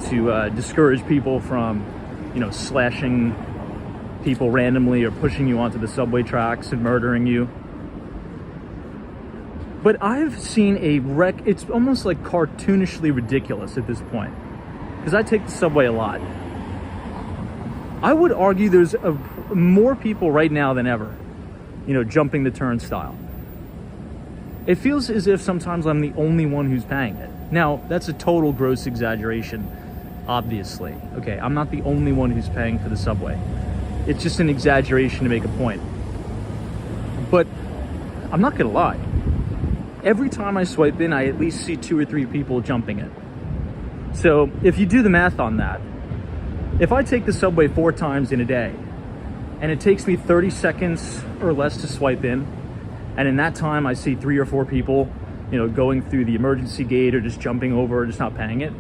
to discourage people from, you know, slashing people randomly or pushing you onto the subway tracks and murdering you. But I've seen it's almost like cartoonishly ridiculous at this point, because I take the subway a lot. I would argue there's more people right now than ever, you know, jumping the turnstile. It feels as if sometimes I'm the only one who's paying it. Now, that's a total gross exaggeration, obviously. Okay, I'm not the only one who's paying for the subway. It's just an exaggeration to make a point. But I'm not gonna lie. Every time I swipe in, I at least see 2 or 3 people jumping it. So if you do the math on that, if I take the subway 4 times in a day, and it takes me 30 seconds or less to swipe in, and in that time I see 3 or 4 people, you know, going through the emergency gate or just jumping over or just not paying it,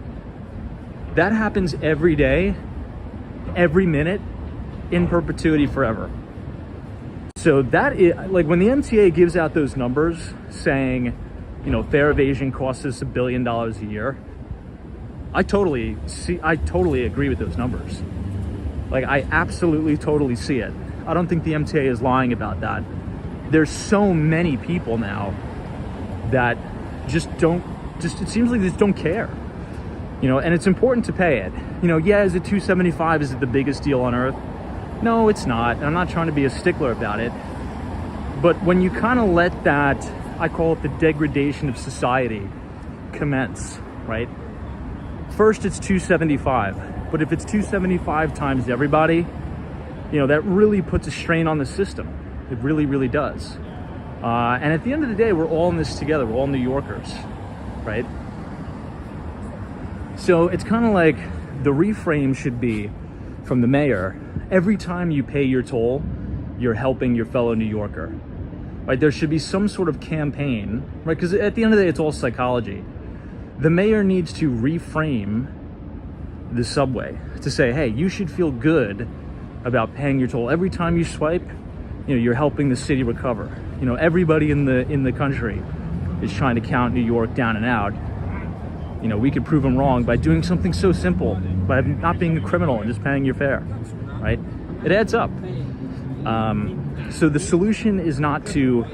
that happens every day, every minute, in perpetuity forever. So that is, like, when the MTA gives out those numbers saying, you know, fare evasion costs us $1 billion a year, I totally agree with those numbers. Like, I absolutely totally see it. I don't think the MTA is lying about that. There's so many people now that it seems like they just don't care. You know, and it's important to pay it. You know, yeah, is it $2.75? Is it the biggest deal on earth? No, it's not. And I'm not trying to be a stickler about it. But when you kind of let that, I call it the degradation of society, commence, right? First, it's $2.75. But if it's $2.75 times everybody, you know, that really puts a strain on the system. It really, really does. And at the end of the day, we're all in this together. We're all New Yorkers, right? So it's kind of like the reframe should be from the mayor: every time you pay your toll, you're helping your fellow New Yorker, right? There should be some sort of campaign, right? Because at the end of the day, it's all psychology. The mayor needs to reframe the subway to say, hey, you should feel good about paying your toll. Every time you swipe, you know, you're helping the city recover. You know, everybody in the country is trying to count New York down and out. You know, we could prove them wrong by doing something so simple, by not being a criminal and just paying your fare, right? It adds up. So the solution is not to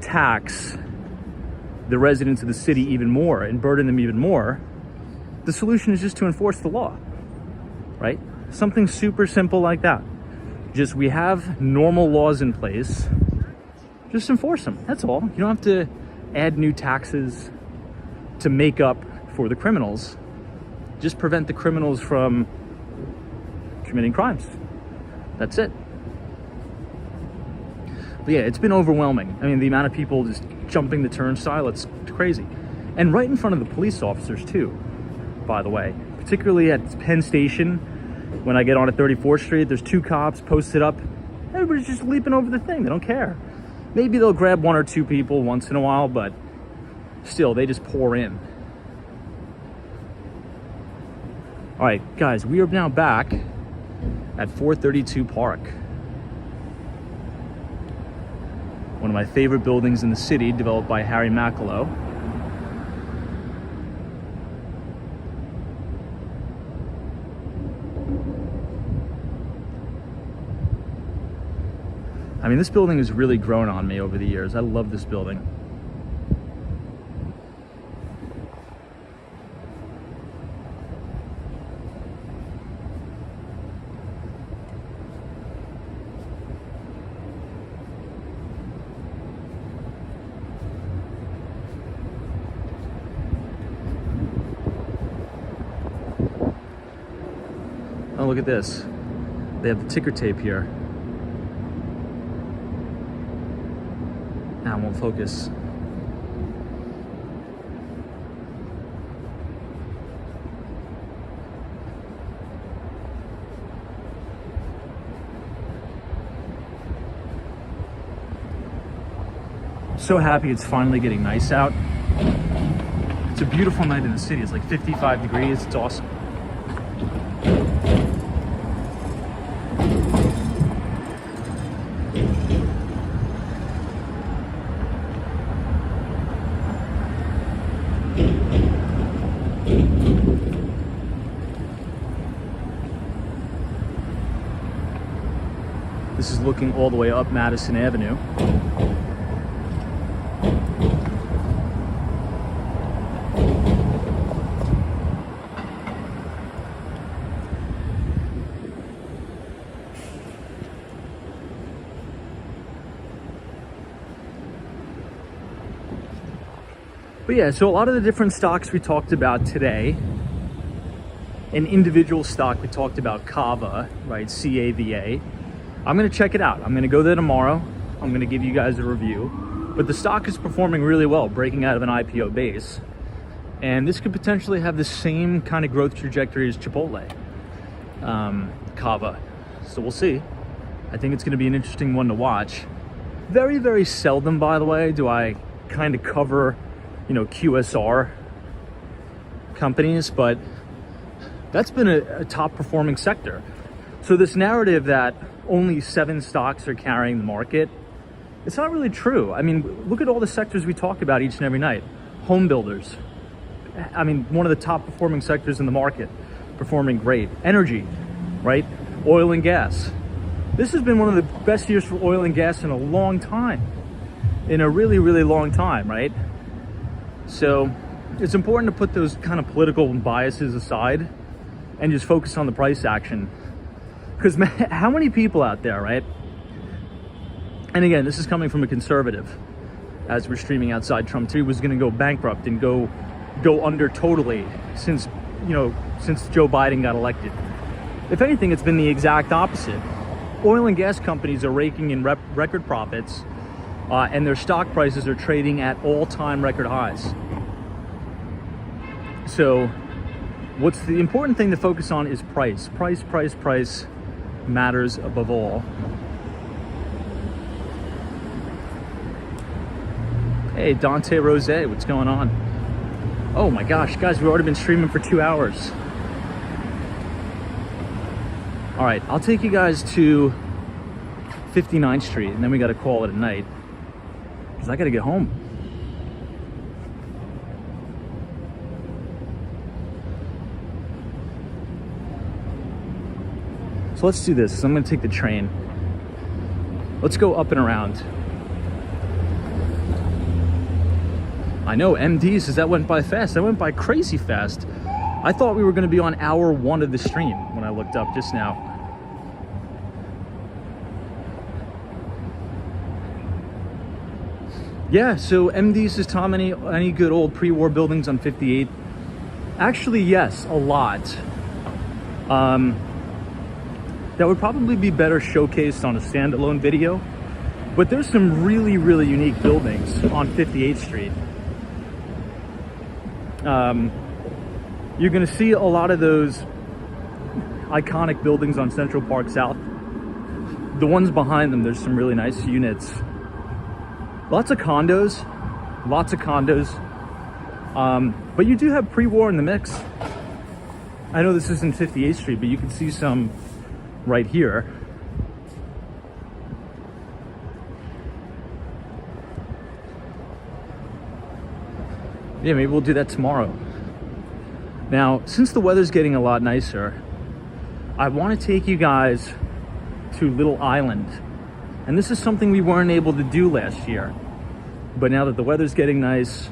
tax the residents of the city even more and burden them even more. The solution is just to enforce the law, right? Something super simple like that. Just, we have normal laws in place, just enforce them, that's all. You don't have to add new taxes to make up for the criminals. Just prevent the criminals from committing crimes. That's it. But yeah, it's been overwhelming. I mean, the amount of people just jumping the turnstile, it's crazy. And right in front of the police officers too, by the way. Particularly at Penn Station, when I get on at 34th Street, there's 2 cops posted up. Everybody's just leaping over the thing, they don't care. Maybe they'll grab 1 or 2 people once in a while, but still, they just pour in. All right, guys, we are now back at 432 Park. One of my favorite buildings in the city, developed by Harry Mackellow. I mean, this building has really grown on me over the years. I love this building. Oh, look at this. They have the ticker tape here. Now it won't focus. So happy it's finally getting nice out. It's a beautiful night in the city. It's like 55 degrees. It's awesome. This is looking all the way up Madison Avenue. But yeah, so a lot of the different stocks we talked about today, an individual stock we talked about, Cava, right, CAVA. I'm gonna check it out. I'm gonna go there tomorrow. I'm gonna give you guys a review. But the stock is performing really well, breaking out of an IPO base. And this could potentially have the same kind of growth trajectory as Chipotle, Cava. So we'll see. I think it's gonna be an interesting one to watch. Very, very seldom, by the way, do I kind of cover, you know, QSR companies, but that's been a top performing sector. So this narrative that only 7 stocks are carrying the market, it's not really true. I mean, look at all the sectors we talk about each and every night. Home builders, I mean, one of the top performing sectors in the market, performing great. Energy, right? Oil and gas. This has been one of the best years for oil and gas in a long time. In a really, really long time, right? So it's important to put those kind of political biases aside and just focus on the price action. Because how many people out there, right? And again, this is coming from a conservative, as we're streaming outside. Trump 3 was going to go bankrupt and go under totally since Joe Biden got elected. If anything, it's been the exact opposite. Oil and gas companies are raking in record profits, and their stock prices are trading at all-time record highs. So what's the important thing to focus on is price. Price matters above all. Hey, Dante Rose, what's going on? Oh my gosh, guys, we've already been streaming for 2 hours. All right, I'll take you guys to 59th Street, and then we got to call it a night because I got to get home. So let's do this. I'm going to take the train. Let's go up and around. I know, MD says that went by fast. That went by crazy fast. I thought we were going to be on hour 1 of the stream when I looked up just now. Yeah, so MD says, Tom, any good old pre-war buildings on 58? Actually, yes, a lot. That would probably be better showcased on a standalone video. But there's some really, really unique buildings on 58th Street. You're going to see a lot of those iconic buildings on Central Park South. The ones behind them, there's some really nice units. Lots of condos. But you do have pre-war in the mix. I know this isn't 58th Street, but you can see some right here. Yeah, maybe we'll do that tomorrow. Now, since the weather's getting a lot nicer, I want to take you guys to Little Island. And this is something we weren't able to do last year. But now that the weather's getting nice,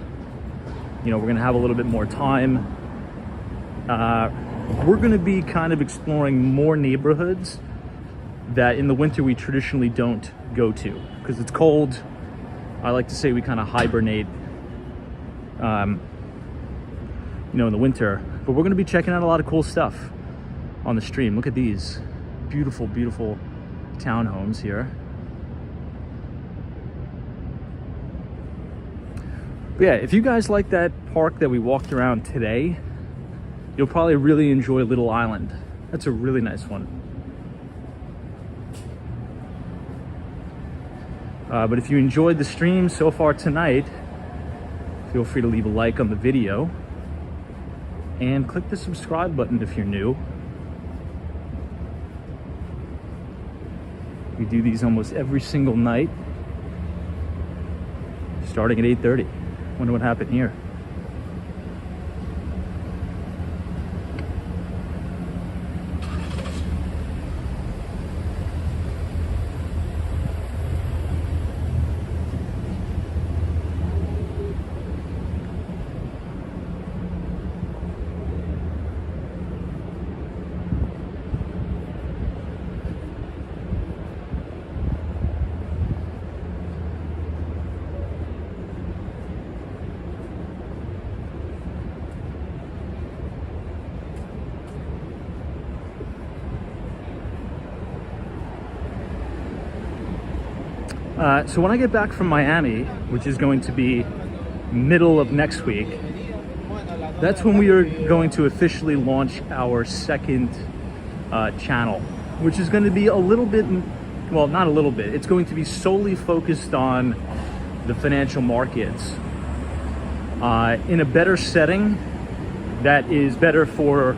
you know, we're going to have a little bit more time. We're going to be kind of exploring more neighborhoods that in the winter we traditionally don't go to. Because it's cold. I like to say we kind of hibernate, you know, in the winter. But we're going to be checking out a lot of cool stuff on the stream. Look at these beautiful, beautiful townhomes here. But yeah, if you guys like that park that we walked around today, you'll probably really enjoy Little Island. That's a really nice one. But if you enjoyed the stream so far tonight, feel free to leave a like on the video and click the subscribe button if you're new. We do these almost every single night, starting at 8:30. Wonder what happened here. So when I get back from Miami, which is going to be middle of next week, that's when we are going to officially launch our second channel, which is going to be a little bit, well, not a little bit, it's going to be solely focused on the financial markets in a better setting that is better for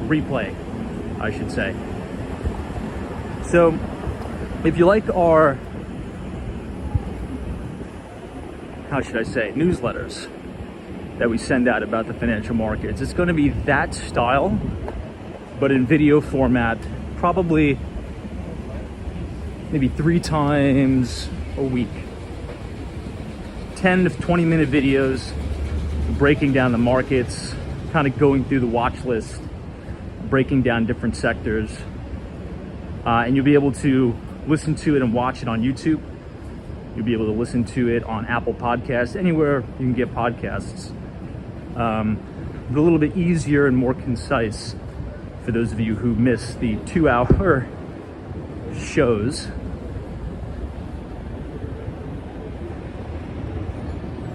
replay, I should say. So if you like our, how should I say, newsletters that we send out about the financial markets, it's going to be that style, but in video format, probably maybe 3 times a week. 10 to 20-minute videos breaking down the markets, kind of going through the watch list, breaking down different sectors, and you'll be able to listen to it and watch it on YouTube. You'll be able to listen to it on Apple Podcasts, anywhere you can get podcasts. But a little bit easier and more concise for those of you who miss the 2-hour shows.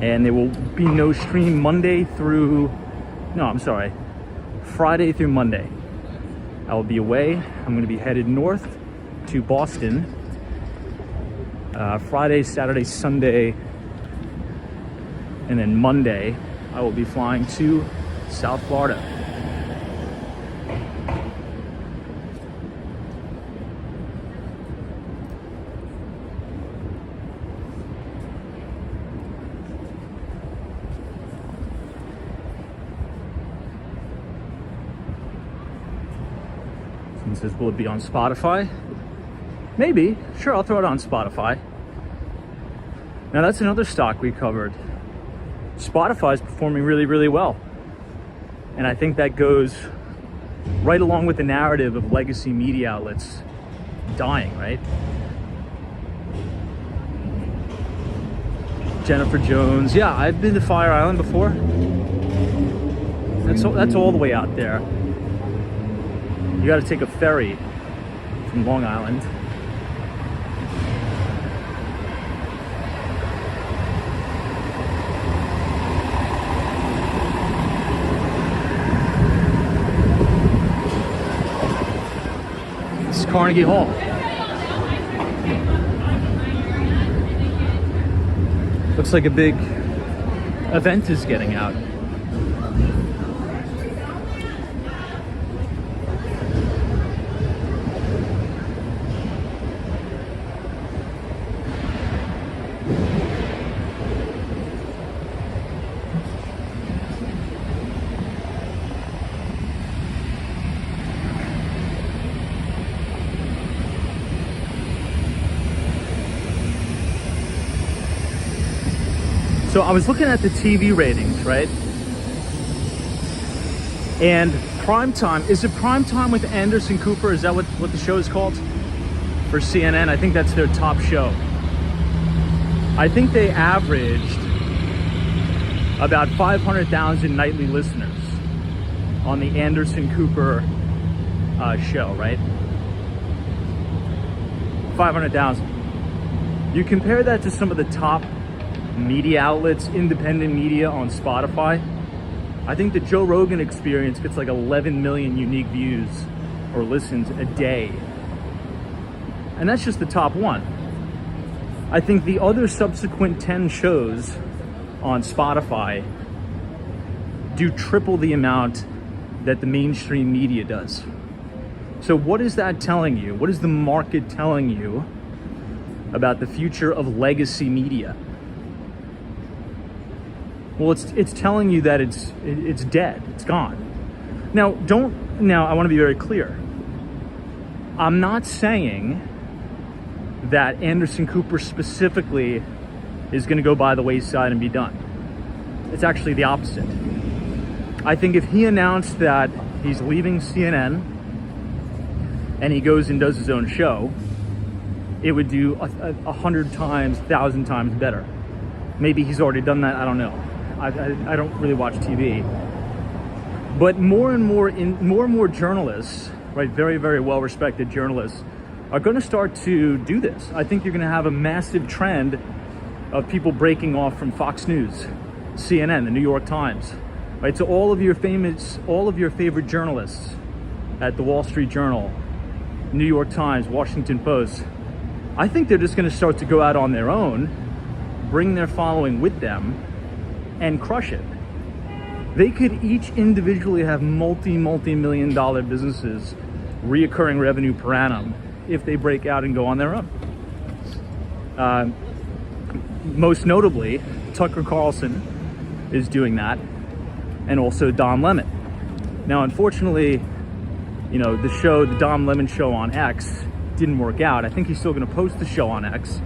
And there will be no stream Friday through Monday. I will be away. I'm going to be headed north to Boston Friday, Saturday, Sunday, and then Monday I will be flying to South Florida. Someone says, will it be on Spotify? Maybe. Sure, I'll throw it on Spotify. Now that's another stock we covered. Spotify is performing really, really well. And I think that goes right along with the narrative of legacy media outlets dying, right? Jennifer Jones. Yeah, I've been to Fire Island before. That's all the way out there. You got to take a ferry from Long Island. Carnegie Hall. Looks like a big event is getting out. So I was looking at the TV ratings, right? And prime time, is it prime time with Anderson Cooper? Is that what the show is called? For CNN, I think that's their top show. I think they averaged about 500,000 nightly listeners on the Anderson Cooper show, right? 500,000. You compare that to some of the top media outlets, independent media on Spotify. I think the Joe Rogan Experience gets like 11 million unique views or listens a day. And that's just the top one. I think the other subsequent 10 shows on Spotify do triple the amount that the mainstream media does. So what is that telling you? What is the market telling you about the future of legacy media? Well, it's telling you that it's dead, it's gone. Now, I want to be very clear. I'm not saying that Anderson Cooper specifically is going to go by the wayside and be done. It's actually the opposite. I think if he announced that he's leaving CNN and he goes and does his own show, it would do 100 times, 1,000 times better. Maybe he's already done that, I don't know. I don't really watch TV. But more and more journalists, right, very, very well-respected journalists, are going to start to do this. I think you're going to have a massive trend of people breaking off from Fox News, CNN, the New York Times, right? So all of your favorite journalists at the Wall Street Journal, New York Times, Washington Post, I think they're just going to start to go out on their own, bring their following with them, and crush it. They could each individually have multi-million dollar businesses, reoccurring revenue per annum, if they break out and go on their own. Most notably, Tucker Carlson is doing that, and also Don Lemon. Now, unfortunately, the Don Lemon show on X didn't work out. I think he's still going to post the show on X,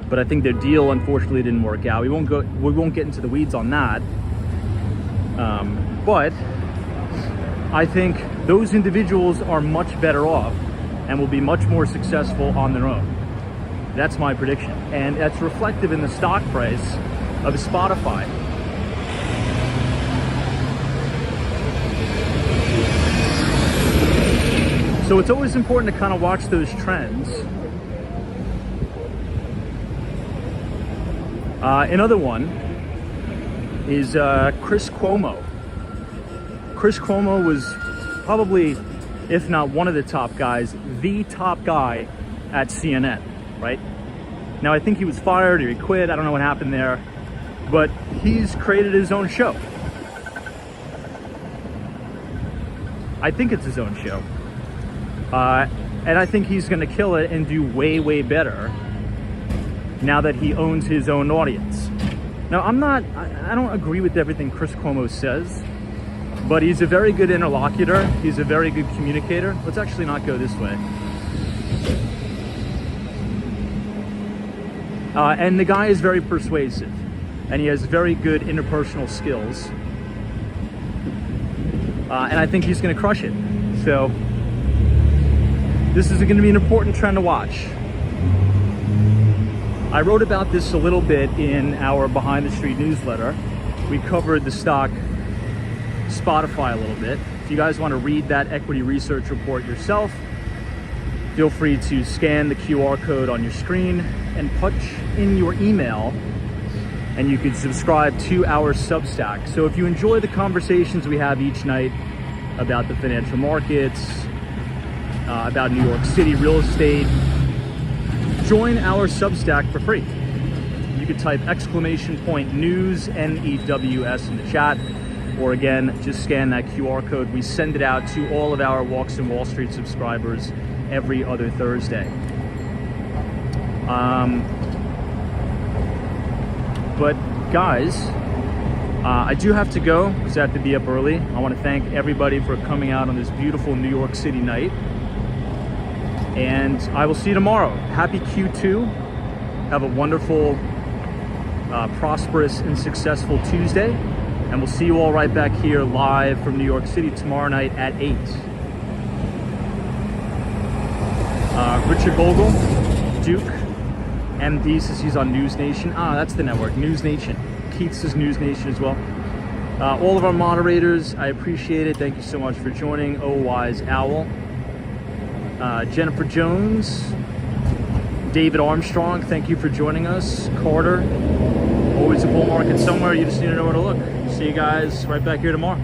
but I think their deal unfortunately didn't work out. We won't get into the weeds on that. But I think those individuals are much better off and will be much more successful on their own. That's my prediction. And that's reflective in the stock price of Spotify. So it's always important to kind of watch those trends. Another one is Chris Cuomo. Chris Cuomo was probably, if not one of the top guys, the top guy at CNN, right? Now, I think he was fired or he quit. I don't know what happened there. But he's created his own show. I think it's his own show. And I think he's going to kill it and do way, way better now that he owns his own audience. Now, I don't agree with everything Chris Cuomo says, but he's a very good interlocutor. He's a very good communicator. Let's actually not go this way. And the guy is very persuasive, and he has very good interpersonal skills. And I think he's going to crush it. So this is going to be an important trend to watch. I wrote about this a little bit in our Behind the Street newsletter. We covered the stock Spotify a little bit. If you guys want to read that equity research report yourself, feel free to scan the QR code on your screen and punch in your email, and you can subscribe to our Substack. So if you enjoy the conversations we have each night about the financial markets, about New York City real estate, join our Substack for free. You could type !news, NEWS in the chat, or again, just scan that QR code. We send it out to all of our Walks in Wall Street subscribers every other Thursday. But guys, I do have to go because I have to be up early. I want to thank everybody for coming out on this beautiful New York City night. And I will see you tomorrow. Happy Q2. Have a wonderful, prosperous, and successful Tuesday. And we'll see you all right back here live from New York City tomorrow night at 8. Richard Vogel, Duke, MD says he's on News Nation. That's the network, News Nation. Keith says News Nation as well. All of our moderators, I appreciate it. Thank you so much for joining. Oh Wise Owl. Jennifer Jones, David Armstrong, thank you for joining us. Carter, always a bull market somewhere. You just need to know where to look. See you guys right back here tomorrow.